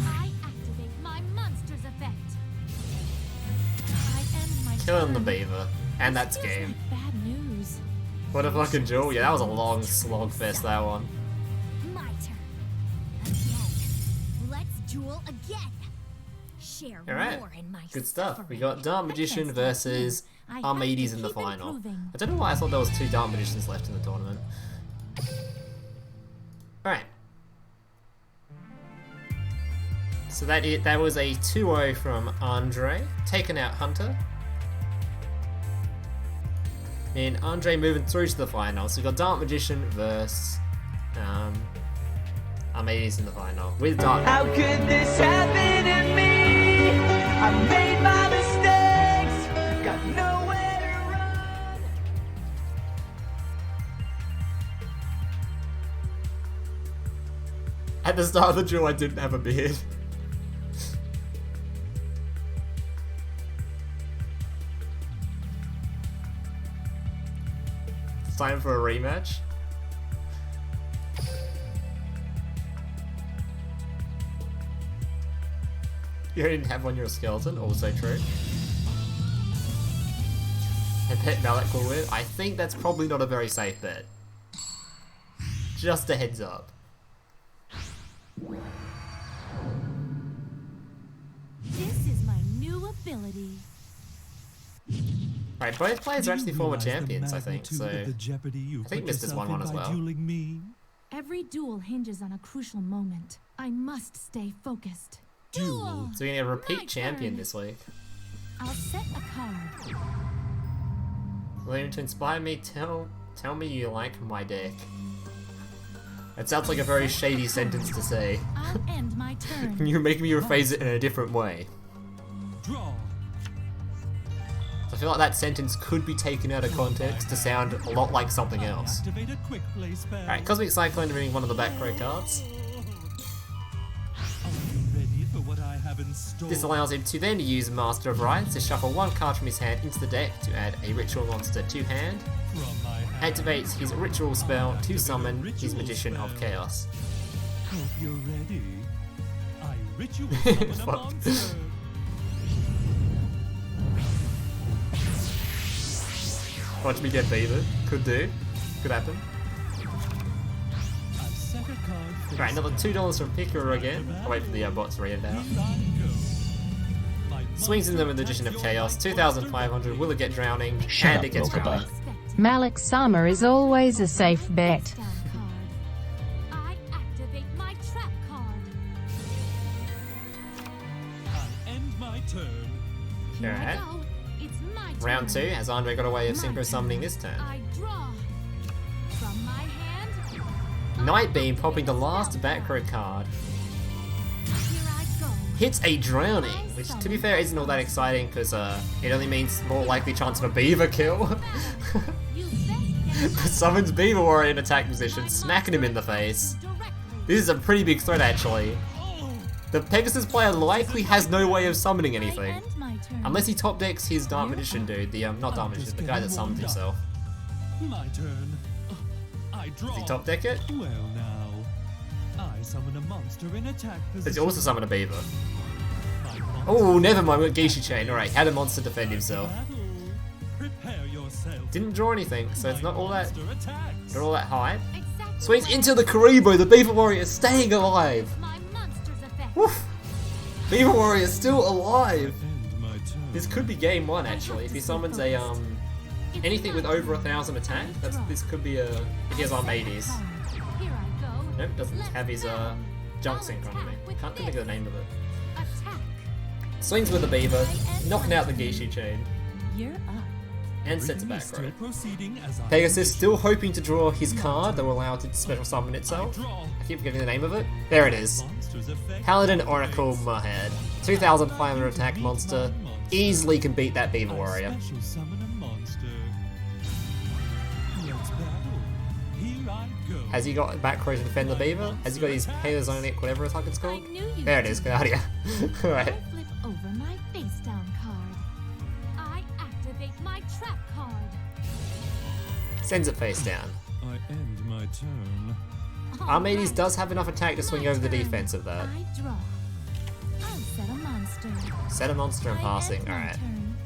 I activate my monster's effect. I end my Killing the turn. beaver. And that's Feels game. like bad news. What a fucking duel. Yeah, that was a long slog fest, that one. My turn. Again. Let's duel again. share Alright, more in my good stuff. We suffering. got Dark Magician Against my versus team, I have Archimedes to in the keep final. improving. I don't know why I thought there was 2 Dark Magicians left in the tournament. Alright. So that was a 2-0 from Andre, taking out Hunter. And Andre moving through to the final. So we got Dark Magician versus Archimedes in the final with Dark. How could this happen to me? I made my mistakes, got nowhere to run. At the start of the duel, I didn't have a beard. It's time for a rematch. You didn't have one, you're a skeleton, also true. I bet Malik will win. I think that's probably not a very safe bet. Just a heads up. This is my new ability. Right, both players are actually former champions, I think, so... I think Mister's won one as well. Every duel hinges on a crucial moment. I must stay focused. Duel! So we're gonna My repeat champion turn. this week. I'll set a card. William, to inspire me, tell me you like my deck. That sounds like a very shady sentence to say. I'll end my turn. Can you make me rephrase it in a different way? Draw. I feel like that sentence could be taken out of context to sound a lot like something else. Activate a quick play spell. Alright, Cosmic Cyclone removing one of the back row cards. Are you ready for what I have in store? This allows him to then use Master of Rites to shuffle 1 card from his hand into the deck to add a ritual monster to hand. From my hand. Activates his ritual spell to summon his Magician of Chaos. Hope you're ready. I ritual summon a Fuck. monster. Watch me get beavered. Could do. Could happen. I set a card. Right, another $2 from Picker again. I'll wait for the bot to read it out. Here I go. My Swings in the monster Magician of has Chaos, your 2,500. Will it get drowning? Shut And up, it gets Mokuba. drowning. Malik Summer is always a safe bet. Down card. I activate my trap card. I end my turn. Here I Alright. go. It's my turn. Round 2, has Andre got a way of My synchro turn. summoning this turn? I draw. From my hand. Night Beam popping the last back row card. Here I go. Hits a drowning, which to be fair isn't all that exciting because it only means more likely chance of a beaver kill. You best get Summons Beaver Warrior in attack position, smacking him in the face. directly. This is a pretty big threat actually. The Pegasus player likely has no way of summoning I anything. end my turn. Unless he top decks his Dark Magician dude, the not Dark Magician, the guy that summons himself. My turn. I draw. Does he top deck it? Well now, I summon a monster in attack Does position. he also summon a beaver? My monster Oh, never mind, we got Geisha Chain. Alright, how did monster defend himself? battle. Prepare yourself. Didn't draw anything, so it's not all that Attacks. not all that high. Exactly Swings what into the Karibo, the Beaver Warrior staying alive! my monster's effect. Woof! Beaver Warrior still alive! End my turn. This could be game 1 actually, if he summons a It's anything with my over turn. 1,000 attack, I draw. this could be a if he has Archimedes. Here I go. Nope, doesn't Let's have his go. junks I'll in front of me. attack with Can't think of the name of it. Attack. Swings with the Beaver, knocking out the Geisha Chain, You're up. and sets it back Still row. proceeding as I Pegasus still hoping to draw his card that will allow it to special summon itself. draw. I keep forgetting the name of it. There it is. Monster's effect. Paladin Oracle Mahad. 2,500 attack monster. Easily can beat that Beaver Warrior. Special summon a monster. Let's battle. Here I go. Has he got back row to defend the Beaver? Has he got his Paleozonic, whatever the fuck it's I called? knew you. There it is, get out of here. Alright. I flip over my face down card. I activate my trap card. Sends it face down. I end my turn. Archimedes Alright. does have enough attack to swing My over the turn. defense of that. I draw. I'll set a monster. Set a monster in I passing, end my alright. turn.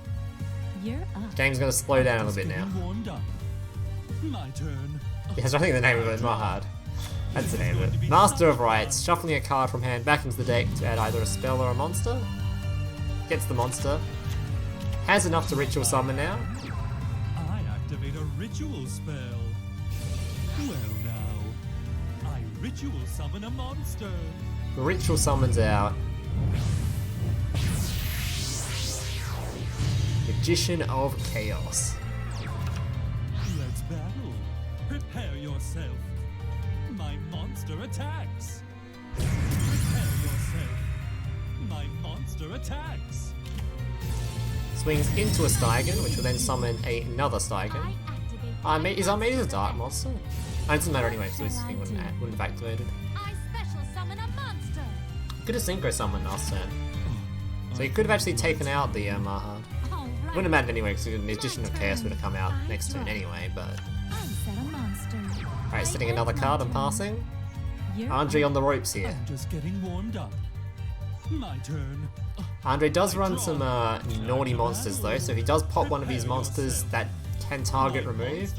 You're up. Game's gonna slow down a little bit now. Getting warmed up. My turn. Yes, I think the name of it is Mahad. That's the name of it. Master of Rites, shuffling a card from hand back into the deck to add either a spell or a monster. gets the monster. Has enough to ritual summon now. I activate a ritual spell. Well now, I ritual summon a monster. Ritual summons out Magician of Chaos. Let's battle. Prepare yourself. My monster attacks. Prepare yourself. My monster attacks. Swings into a Stygon, which will then summon another Stygon. Is Armades a dark monster? Oh, it doesn't matter anyway, because this thing wouldn't have activated. I special summon a monster. Could have synchro summoned last turn. So he could have actually taken out the Mahad. Wouldn't have mattered anyway, because the Magician of Chaos would have come out next turn anyway, but... I set a monster. Alright, setting another card and passing. Andre on the ropes here. I'm just getting warmed up. My turn. Andre does run some naughty monsters though, so if he does pop one of his monsters that can target remove.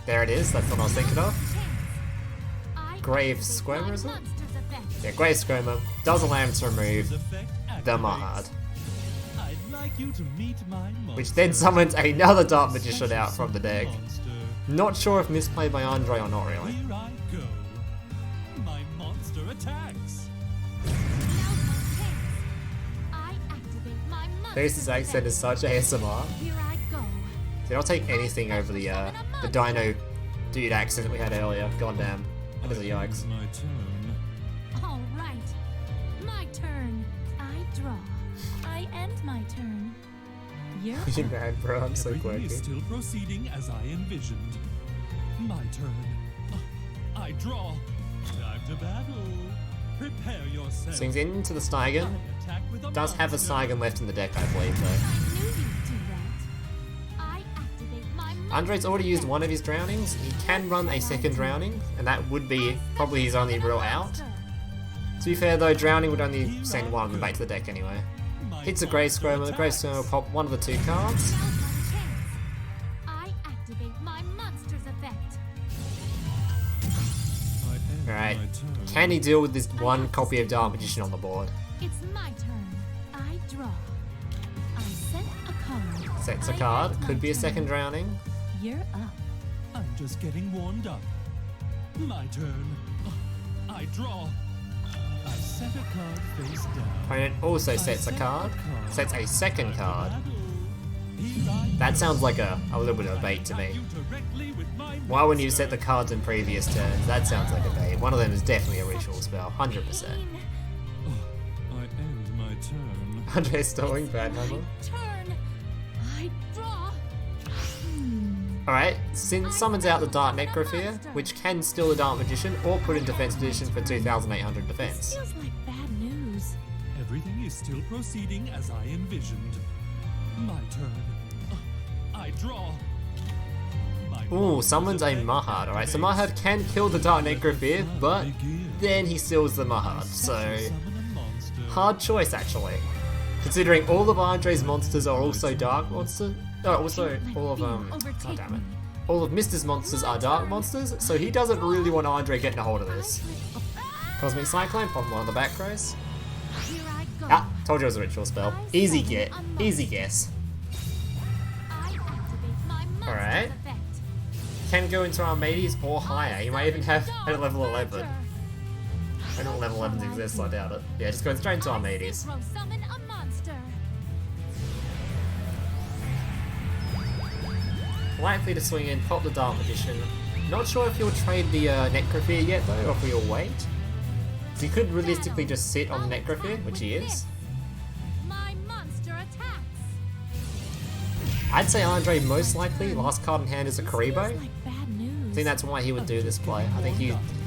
There it is, that's what I was thinking of. Grave Squirmer, is it? Yeah, Grave Squirmer does allow him to remove the Mahad. Which then summons another Dark Magician out from the deck. Not sure if misplayed by Andre or not really. Here I go. My monster attacks. 36 accent is such ASMR. Here I go. Dude, I'll take anything over the Dino dude accent that we had earlier. God damn. That is a yikes. My turn. All right. My turn. I draw. I end my turn. You're You mad, bro? I'm so Everything quirky. is still proceeding as I envisioned. My turn. I draw. Time to battle. Prepare yourself. Swings into the Stygon. Attack with a Does have a monster. Stygon left in the deck, I believe, though. I knew you'd do that. I activate my Andre's already used one of his drownings. He can run a second drowning, and that would be probably his only real out. To be fair though, drowning would only send one of them back to the deck anyway. Hits a Grave Squirmer. The Grave Squirmer will pop one of the two cards. I activate my monster's effect. I end Alright. my turn. Can he deal with this one copy of Dark Magician on the board? It's my turn. I draw. I set a card. Sets a I card. end my Could be a turn. second drowning. You're up. I'm just getting warmed up. My turn. I draw. I set a card face down. Opponent also I sets a set card. Sets a second card. Battle. Here I That go. sounds like a little bit of a bait to me. Attack you directly with my Why wouldn't you monster. set the cards in previous turns? That sounds like a bait. One of them is definitely a ritual spell, 100%. I end my turn. Andre's stalling bad number. Turn. I draw. Alright, summons out the Dark Necrophere, which can steal the Dark Magician or put in defense position for 2,800 defense. Feels like bad news. Everything is still proceeding as I envisioned. My turn. I draw. My Ooh, monster's summons a effect Mahad. Alright, so activates. Mahad can kill the Dark Necrophere, but then he steals the Mahad, so Summon a monster. hard choice actually. Considering all of Andre's monsters are also dark monsters. Oh, also all of oh damn it. All of Mister's monsters are dark monsters, so he doesn't really want Andre getting a hold of this. Cosmic Cyclone, pop him on the back rows. Here I go. Ah, told you it was a ritual spell. Easy get, easy guess. I activate my monster's Alright. effect. Can go into Armades or higher. He might even have at level 11. I don't know level 11 exists, I doubt it. Yeah, just going straight into Armades. Synchro summon a monster. Likely to swing in, pop the Dark Magician. Not sure if he'll trade the Necrophere yet though, or if he'll wait. So he could realistically just sit on the Necrophere, which he is. My monster attacks. I'd say Andre most likely, last card in hand is a Karibo. Feels like bad news. I think that's why he would do this play. I think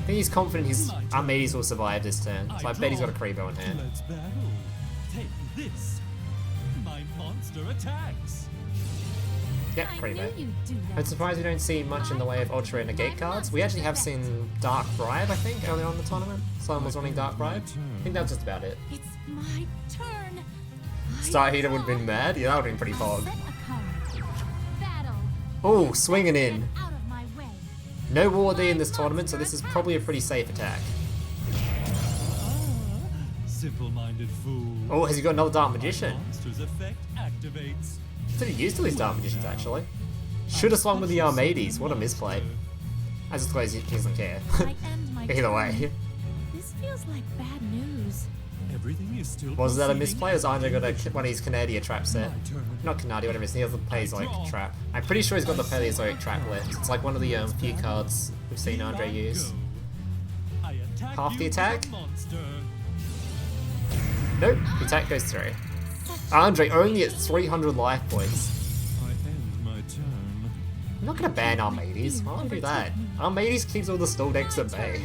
he's confident his Armades will survive this turn. So I bet he's got a Karibo in hand. Let's battle. Take this. My monster attacks. Yep, I Karibo. knew you'd do that. I'm surprised we don't see much in the way of Ultra and Negate cards. We actually have seen Dark Bribe, I think, earlier on in the tournament. Someone was running Dark Bribe. I think that was just about it. It's my turn. I Star Heater would have draw. been mad. Yeah, that would have been pretty I fog. set a card. Battle. Oh, swinging in. Get out of my way. No War D in this tournament, so this is probably a pretty safe attack. Simple-minded fool. Oh, has he got another Dark My Magician? monster's effect activates. Pretty used to these Dark Magicians, actually. Should have swung with the Armades. What a misplay. I just suppose he doesn't care. I end my Either turn. way. This feels like bad news. Everything is still Was that a proceeding misplay, or has Andre got one of his Canadia trap set? My turn. Not Canadia, whatever it is. He has the Paleozoic trap. I'm pretty sure he's got the Paleozoic trap left. It's like one of the few cards we've seen Here Andre I use. go. I attack Half the you with a attack? monster. Nope, the attack goes through. Andre only at 300 life points. I end my turn. I'm not gonna ban Armades. Why would I do that? Armades keeps all the stall decks at bay.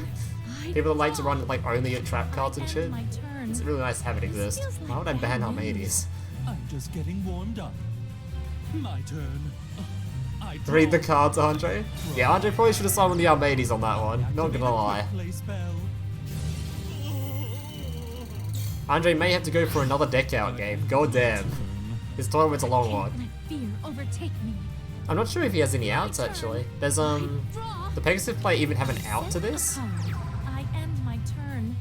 People that like to run like only at trap cards and shit. My turn. It's really nice to have it exist. Why would I ban Armades? I'm just getting warmed up. My turn. I draw. Read the cards, Andre. Yeah, Andre probably should have summoned the Armades on that one. Not gonna lie. Play spell. Andre may have to go for another deck out game. God damn. This tournament's a long one. Let fear overtake me. I'm not sure if he has any outs actually. There's Draw. the Pegasus play even have an out to this? I end my turn.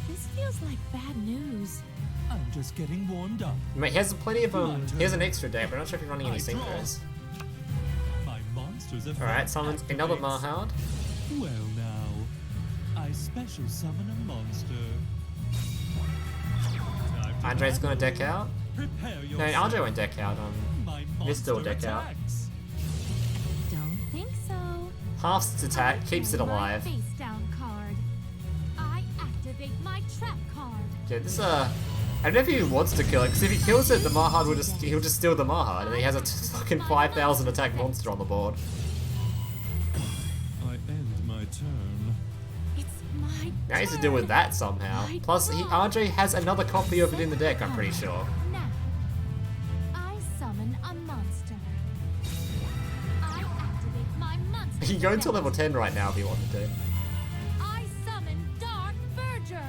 This feels like bad news. I'm just getting warmed up. Mate, he has plenty of he has an extra deck, but I'm not sure if he's running any I draw. synchros. My monster's effect Alright, summons another activates. Mahard. Well now, I special summon a monster. Time to Andre's gonna battle. deck out. Prepare No, yourself. Andre won't deck out. My Mistle monster deck out. attacks. Don't think so. Halves its attack, keeps it My alive. face down card. I activate my trap card. Yeah, this I don't know if he wants to kill it, because if he kills it, the Mahard will he'll just steal the Mahard, and he has a fucking 5,000 attack monster on the board. I end my turn. It's my Now he has to deal with that somehow. Plus, Andre has another copy of it in the deck, I'm pretty sure. Now, I summon a monster. I activate my monster. He can go until effect. level 10 right now if he wanted to. I summon Dark Verger.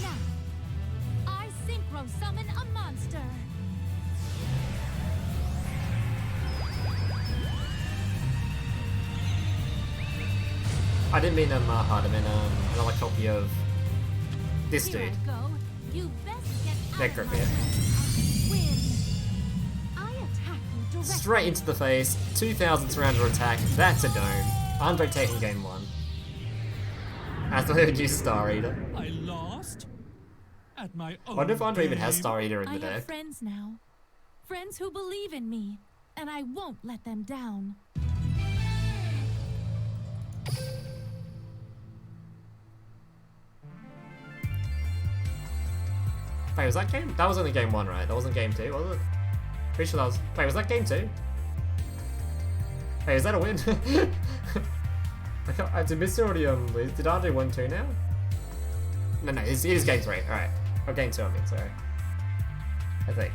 Now, I synchro summon a monster. I didn't mean a Mahard, I meant another copy of this Here dude. I go. You best get out Necro of my Pit. way. Win. I attack you directly. Straight into the face, 2,300 attack, that's a dome. Andre taking game 1. I thought he would use Star Eater. I lost? At my I own wonder if Andre even has game? Star Eater in I the have deck. friends now. Friends who believe in me, and I won't let them down. Wait, was that game? That was only game 1, right? That wasn't game 2, was it? Pretty sure that was. Wait, was that game 2? Hey, is that a win? Did Mr. already lose? Did Andre win 2 now? No, it is game 3. Alright. Oh, game 2, I mean, sorry. I think.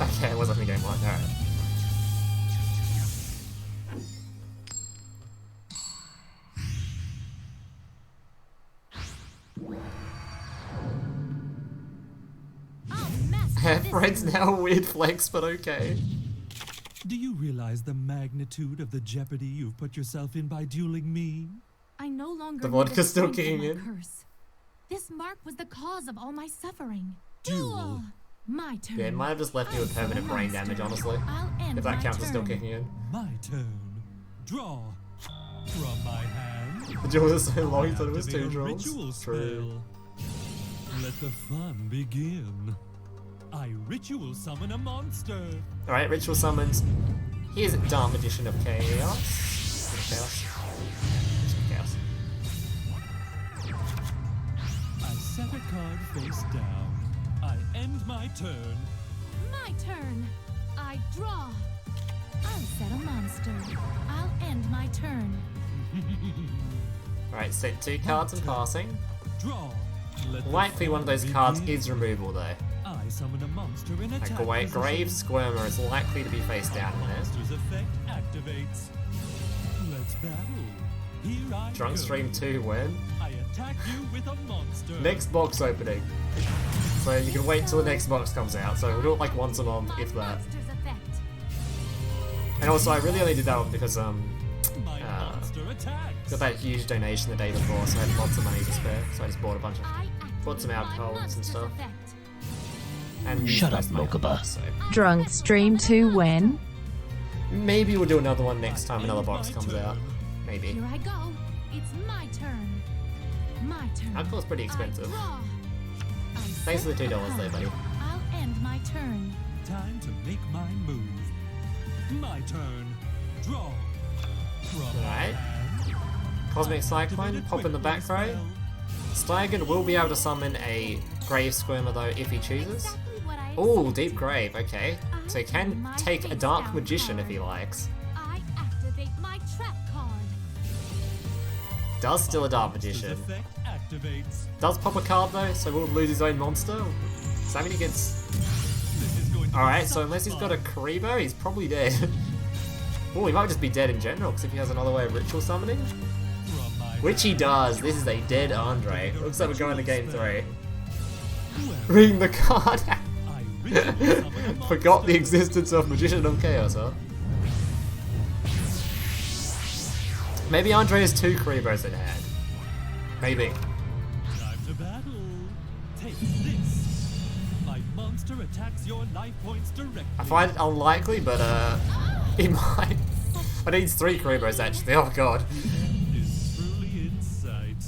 Okay, it was only game 1. Alright. I'll master this Fred's now a weird flex, but okay. Do you realize the magnitude of the jeopardy you've put yourself in by dueling me? I no longer The need a vodka's still strength in kicking my in. curse. This mark was the cause of all my suffering. Duel. My turn. Yeah, it might have just left me with permanent brain damage, honestly. I'll end If that my counts as still turn. kicking in. My turn. Draw. From my hand. The duel was so long, I you thought it was activate 2 a draws. ritual True. spell. Let the fun begin. I ritual summon a monster. Alright, ritual summons. Here's a Dark Magician of Chaos. Chaos. Chaos. I set a card face down. I end my turn. My turn. I draw. I'll set a monster. I'll end my turn. Alright, set 2 cards and passing. Draw. Let the Likely one of those fun cards begin. is removable though. I summon a monster in Like attack Grave position. Squirmer is likely to be face down in there. Monster's effect activates. Let's battle. Here I Drunk go. Stream 2 win. I attack you with a monster. Next box opening. So you can wait till the next box comes out. So we'll do it like once a month, if that. Monster's effect. And also I really only did that one because My monster attacks. Got that huge donation the day before, so I had lots of money to spare. So I just bought a bunch of, bought some alcohol and some stuff. And Shut up, used most of my Mokuba. money, so Drunk stream 2 when? maybe we'll do another one next time another box comes out. Maybe. Here I go. It's my turn. My turn. Alcohol's pretty expensive. I draw. I Thanks for the set $2 a there, buddy. card. I'll end my turn. Time to make my move. My turn. Draw. From Alright. hand. Cosmic Cyclone, Activate a pop in the quick back row. spell. Stygon will be able to summon a Grave Squirmer though if he chooses. Exactly what I Oh, expected. Deep Grave, okay. So he can take a Dark Magician if he likes. I activate my trap card. Does steal a Dark Monster's Magician. effect activates. Does pop a card though, so we'll lose his own monster. Does that mean he gets... This is going to be Alright, so some unless he's got a fun. Karibo, he's probably dead. Oh, he might just be dead in general, because if he has another way of ritual summoning. From my Which he hand. does. This is a dead Andre. Looks like we're going to game 3. Well, Reading the card. I ritually summon a Forgot the monster. existence of Magician of Chaos, huh? Maybe Andre has 2 Karibos in hand. Maybe. Time to battle. Take this. My monster attacks your life points directly. I find it unlikely, but he might. I need 3 Karibos actually. Oh god. Is truly in sight.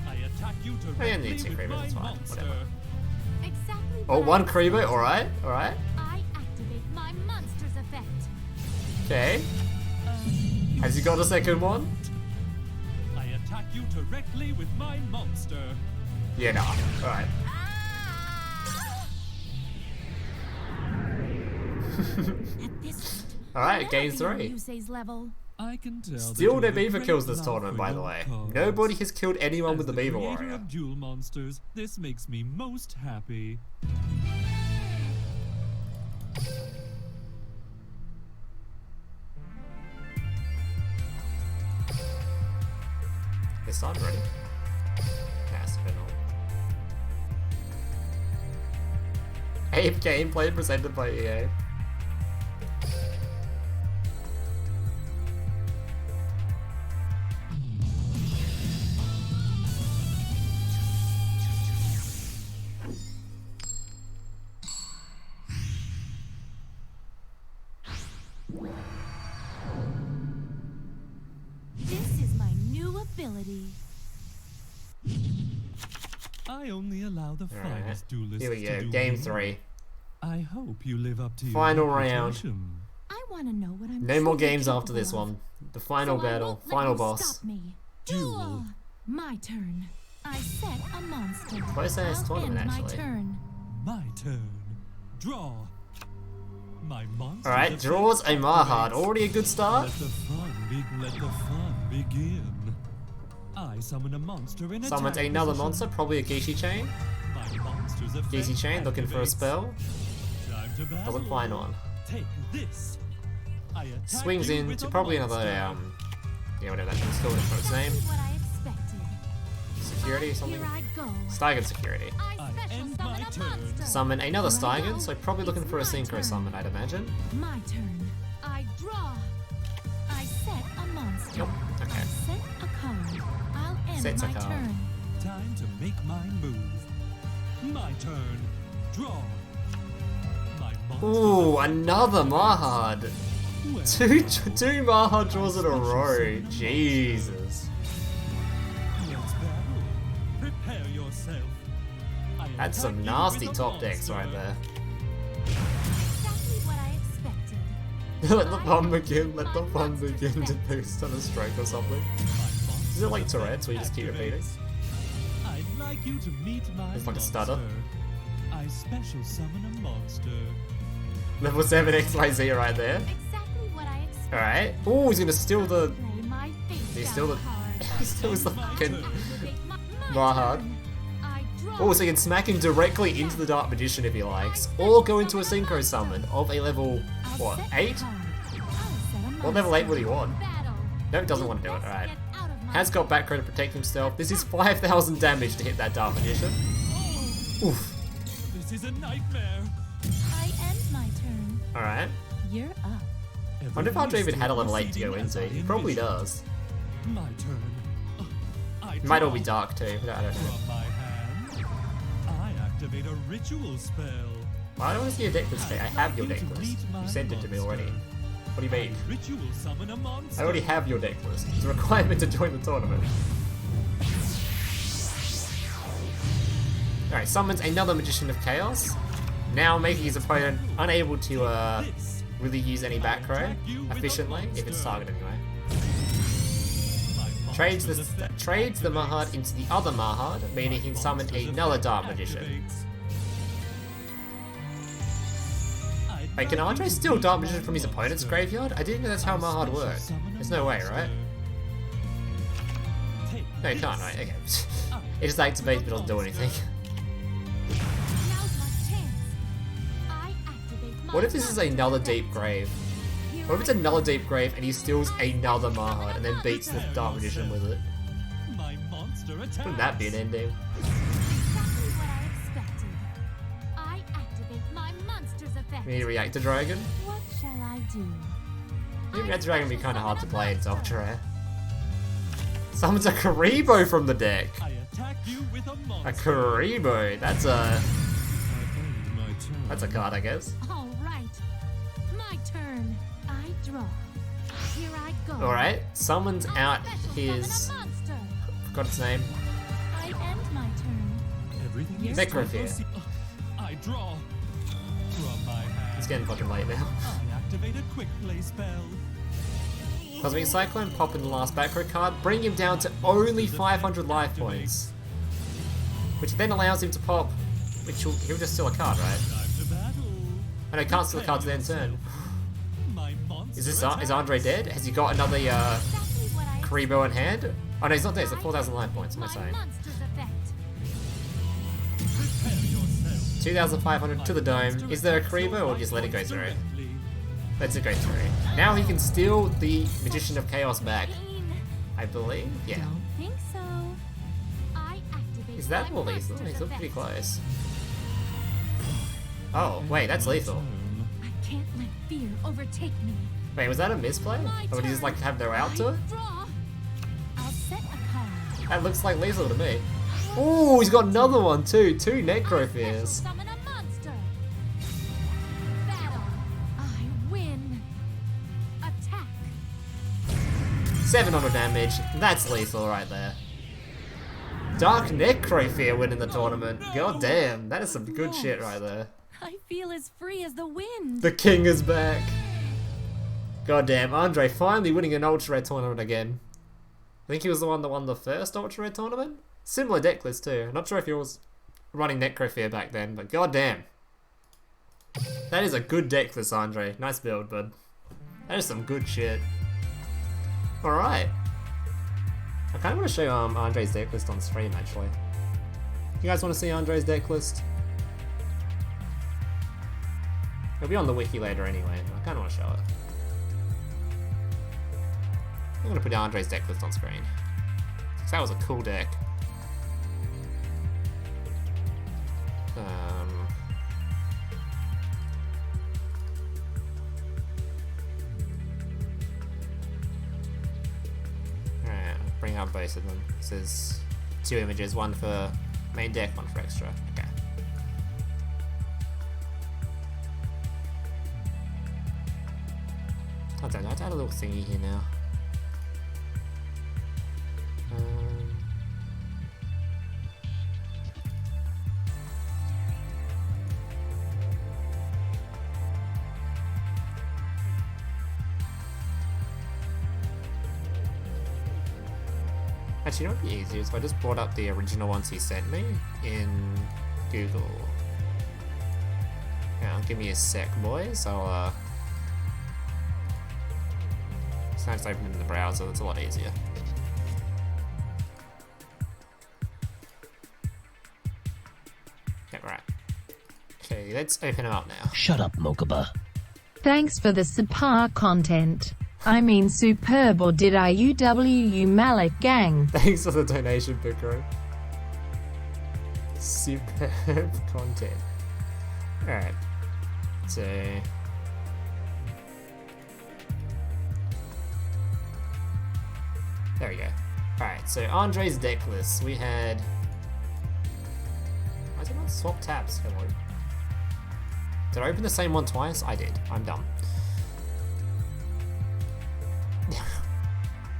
I attack you I only directly need 2 with Karibos, my it's fine. monster. Whatever. Exactly Oh, what 1 I Karibo. Alright, alright. I activate my monster's effect. Okay. Has he got a second one? I attack you directly with my monster. Yeah, nah. Alright. At this Alright, game never 3. Yusei's level. I can tell. Still that no you have Beaver great kills this love tournament, for by the your way. cards. Nobody has killed anyone As with the Beaver creator Warrior. of Duel monsters, this makes me most happy. They started already. Pass final. Ape gameplay presented by EA. This is my new ability. I only allow the Alright, finest duelists here we to go. duel Game me. 3. I hope you live up to your Final round. reputation. I want to know what I'm No more truly games after capable this of. one. The final So I battle, won't let final you boss. Stop me. Duel. My turn. I set a monster. Close ass I'll tournament, end actually. my turn. My turn. Draw. My monster. Alright, draws a Mahard. Already a good start. Let the fun begin. I summon a monster in Summons attack another position. monster, probably a Gishi Chain. My monster's effect Gishi Chain looking for a activates. spell. Time to battle. Doesn't find one. Take this. I attack Swings you in with to a probably another, monster. yeah, whatever that thing's called, I forgot its name. Exactly what I expected. Security or something? Here I go. Stygon Security. I I special end summon my a turn. monster. Summon another Here I Stygon, go. so probably looking It's for a my Synchro turn. Summon, I'd imagine. My turn. I draw. I set a monster. Nope, okay. I set a card. I'll end Sets a my card. turn. Time to make my move. My turn. Draw. My monster. Ooh, another Mahard. Well, Two Mahard draws in a special row. summon a Jesus. Let's battle. Prepare yourself. I That's attack some you nasty with a top decks monster. right there. Exactly what I expected. Let the fun begin, let the fun begin to boost on a stroke or something. My Is it like monster's Tourette's where you just keep effect repeating? activates. I'd like you to meet my It's like a stutter. monster. I special summon a monster. Level 7 XYZ right there. Exactly what I expected. Alright. Ooh, he's gonna steal the... Play my face He down steal the... card. he steals the fucking... Activate my Mahard. turn. I draw. Oh, so he can smack him directly into the Dark Magician if he likes, or go into a Synchro Summon of a level, I'll what, set a 8? card. I'll set a What level 8 monster. would he want? Battle. Nope, doesn't You want to do it, best alright. get out of my Has got back row to protect himself. This is 5,000 damage to hit that Dark Magician. Oof. This is a nightmare. I end my turn. Alright. You're up. I wonder if Andre even had a level 8 to go into. He probably does. My turn. It might all be dark too, but I don't know. From my hand, I activate a ritual spell. Well, I don't want to see your deck list today. I have your deck list. You sent it to me already. What do you mean? Ritual summon a monster. I already have your deck list. It's a requirement to join the tournament. Alright, summons another Magician of Chaos, now making his opponent unable to really use any back row efficiently, if it's targeted anyway. Trades the Mahad into the other Mahad, meaning he can summon another Dark Magician. Wait, can Andre steal Dark Magician from his opponent's graveyard? I didn't know that's how Mahad worked. There's no way, right? No, you can't, right? Okay. It just activates but doesn't do anything. What if this is another Deep Grave? What if it's another Deep Grave and he steals another Mahad and then beats the Dark Magician with it? Wouldn't that be an ending? Exactly what I expected. I activate my monster's effect. We need to react to Dragon? What shall I do? Maybe that Dragon would be kind of hard to play, it's ultra rare. Summons a Karibo from the deck! A Karibo, that's a card, I guess. All right. My turn. I draw. Here I go. Alright, summons out his... Monster. Forgot its name. I end my turn. Everything Necrophere. I draw. From my hand, It's getting fucking late now. I activate a quick play spell. Cosmic Cyclone, pop in the last back row card, bring him down to only 500 life points. Which then allows him to pop, which he'll just steal a card, right? Oh no, can't steal a card to then turn. Is Andre dead? Has he got another Karibo in hand? Oh no, he's not dead, it's at 4,000 life points, what am I saying? 2,500 to the dome. Is there a Karibo or just let it go through? Let's it go through. Now he can steal the Magician of Chaos back. I believe? Yeah. Don't think so. I activate Is that more lethal? He's looking pretty close. Oh, wait, that's lethal. I can't let fear overtake me. Wait, was that a misplay? Or would he just like have their out to it? Draw. I'll set a card. That looks like lethal to me. Oh, he's got another one too. 2 Necropheres. Summon a monster. Battle. I win. Attack. 700 damage. That's lethal right there. Dark Necrophere winning the tournament. God damn, that is some good shit right there. I feel as free as the wind. The king is back. God damn, Andre finally winning an Ultra Rare tournament again. I think he was the one that won the first Ultra Rare tournament. Similar deck list too. I'm not sure if he was running Necrophere back then, but god damn. That is a good deck list, Andre. Nice build, bud. That is some good shit. Alright. I kind of want to show Andre's deck list on stream, actually. You guys want to see Andre's deck list? It'll be on the wiki later anyway, but I kind of want to show it. I'm going to put Andre's deck list on screen. Because that was a cool deck. Alright, I'll bring up both of them. This is 2 images, one for main deck, one for extra. Okay. I don't know, I'll add a little thingy here now. Actually, you know what would be easier is if I just brought up the original ones he sent me in Google. Now, give me a sec, boys. I'll just open it in the browser. That's a lot easier. Okay, right. Okay, let's open them up now. Shut up, Mokuba. Thanks for the subpar content. I mean superb, or did I UWU Malik gang? Thanks for the donation, Bukro. Superb content. Alright. So... There we go. Alright, so Andre's deck list. We had... Why is it not swap taps? Hello. Did I open the same one twice? I did. I'm dumb.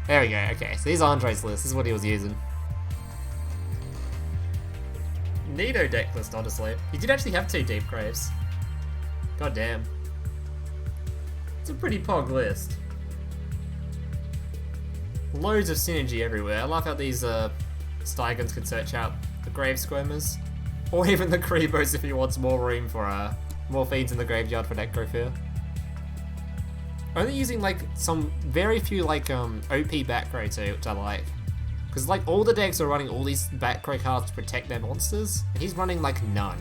There we go. Okay, so here's Andre's list. This is what he was using. Neato deck list, honestly. He did actually have 2 Deep Graves. God damn. It's a pretty pog list. Loads of synergy everywhere. I love how these Steigans can search out the Grave Squirmers. Or even the Kreebos if he wants more room for more feeds in the graveyard for Necrophil. Only using like some very few like OP back row too, which I like. Because like all the decks are running all these back row cards to protect their monsters, and he's running like none.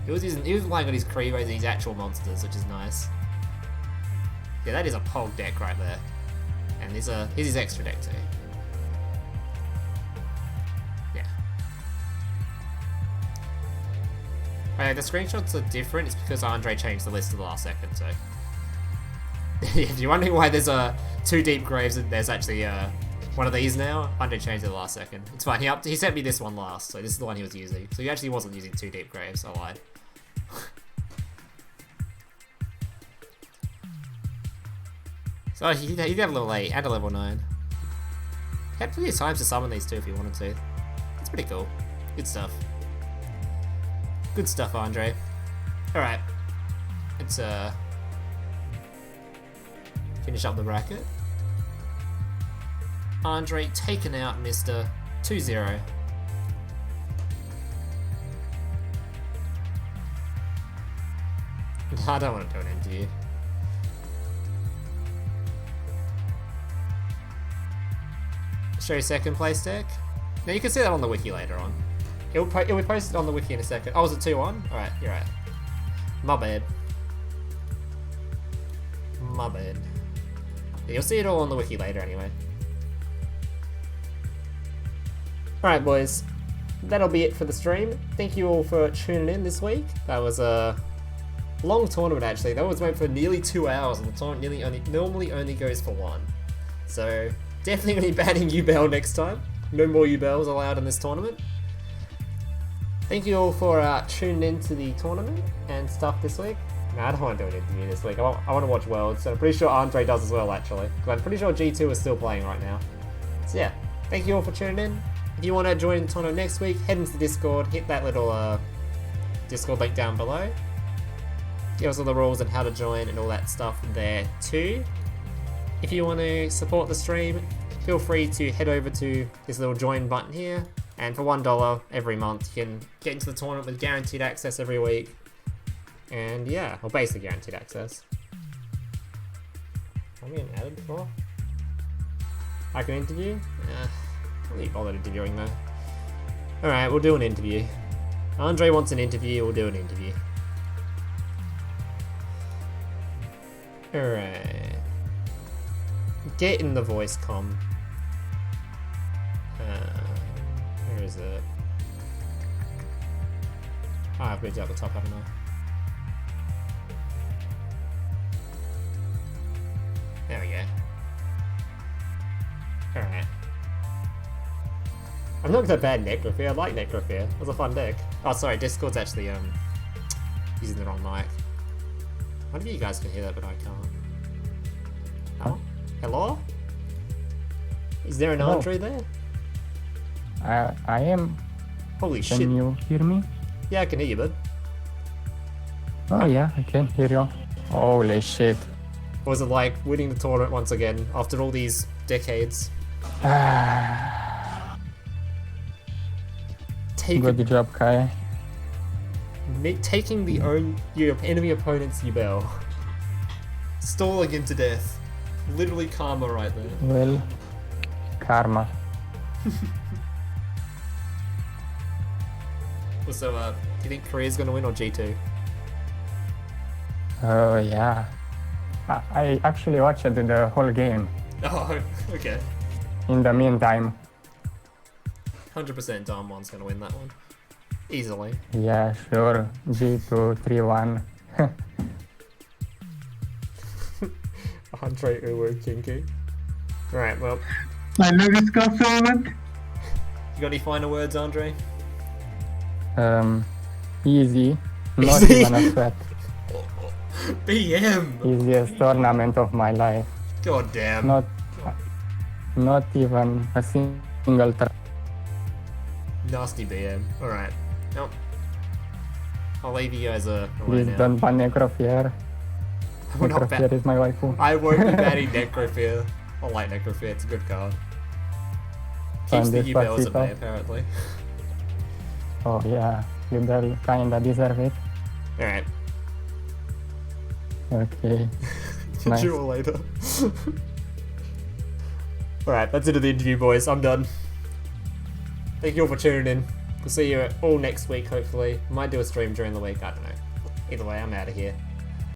He was relying on his Kreebos and his actual monsters, which is nice. Yeah, that is a pog deck right there. And here's his extra deck too. Yeah. The screenshots are different. It's because Andre changed the list at the last second. So, if you're wondering why there's 2 Deep Graves and there's actually one of these now, Andre changed it the last second. It's fine. He sent me this one last, so this is the one he was using. So he actually wasn't using 2 Deep Graves. I lied. So he'd have a level 8 and a level 9. He had plenty of times to summon these 2 if he wanted to. That's pretty cool. Good stuff. Good stuff, Andre. Alright. Let's finish up the bracket. Andre taken out Mr. 2-0. I don't want to do an interview. Show your second place deck. Now you can see that on the wiki later on. It'll be posted on the wiki in a second. Oh, is it 2-1? Alright, you're right. My bad. My bad. Yeah, you'll see it all on the wiki later anyway. Alright boys, that'll be it for the stream. Thank you all for tuning in this week. That was a long tournament actually. That was went for nearly 2 hours and the tournament normally only goes for 1. So definitely going to be banning Yubel next time. No more Yubels allowed in this tournament. Thank you all for tuning in to the tournament and stuff this week. No, I don't want to do an interview this week. I want to watch Worlds. So I'm pretty sure Andre does as well actually. Because I'm pretty sure G2 is still playing right now. So yeah, thank you all for tuning in. If you want to join the tournament next week, head into the Discord, hit that little Discord link down below. Give us all the rules and how to join and all that stuff there too. If you want to support the stream, feel free to head over to this little join button here, and for $1 every month you can get into the tournament with guaranteed access every week. And yeah, well basically guaranteed access. Am I being added before? I can interview? Can't really bother interviewing though. Alright, we'll do an interview. Andre wants an interview, we'll do an interview. Alright. Get in the voice comm. Where is it? Oh, I've moved it up the top, haven't I? There we go. Alright. I'm not that bad Necrophil. I like Necrophil. It was a fun deck. Oh, sorry, Discord's actually using the wrong mic. One of you guys can hear that, but I can't. Oh? Hello? Is there an Andre there? I am. Holy shit. Can you hear me? Yeah, I can hear you, bud. Oh yeah, I can hear you. Holy shit. What was it like winning the tournament once again after all these decades? Good job, Kai. Taking your enemy opponent's Yubel. Stalling him to death. Literally karma right there. Well, karma. So, do you think Korea's gonna win or G2? Oh yeah. I actually watched the whole game. Oh, okay. In the meantime. 100% Dom 1's gonna win that one. Easily. Yeah, sure. G2 3-1. Andre Uwu Kinky. Alright, well, I love this compliment. You got any final words, Andre? Easy. Not Easy? even a sweat. BM! Easiest tournament of my life. God damn. Not even a single try. Nasty BM. Alright. Nope. I'll leave you guys away Please now. don't ban Necrofear. We're not Necrofear is my waifu. I won't be banning Necrofear. I like Necrofear, it's a good card. Keeps the Yubels at bay, apparently. Oh yeah, Yubel kinda deserve it. Alright. Okay. Catch you all later. Alright, that's it of the interview, boys. I'm done. Thank you all for tuning in. We'll see you all next week, hopefully. Might do a stream during the week, I don't know. Either way, I'm out of here.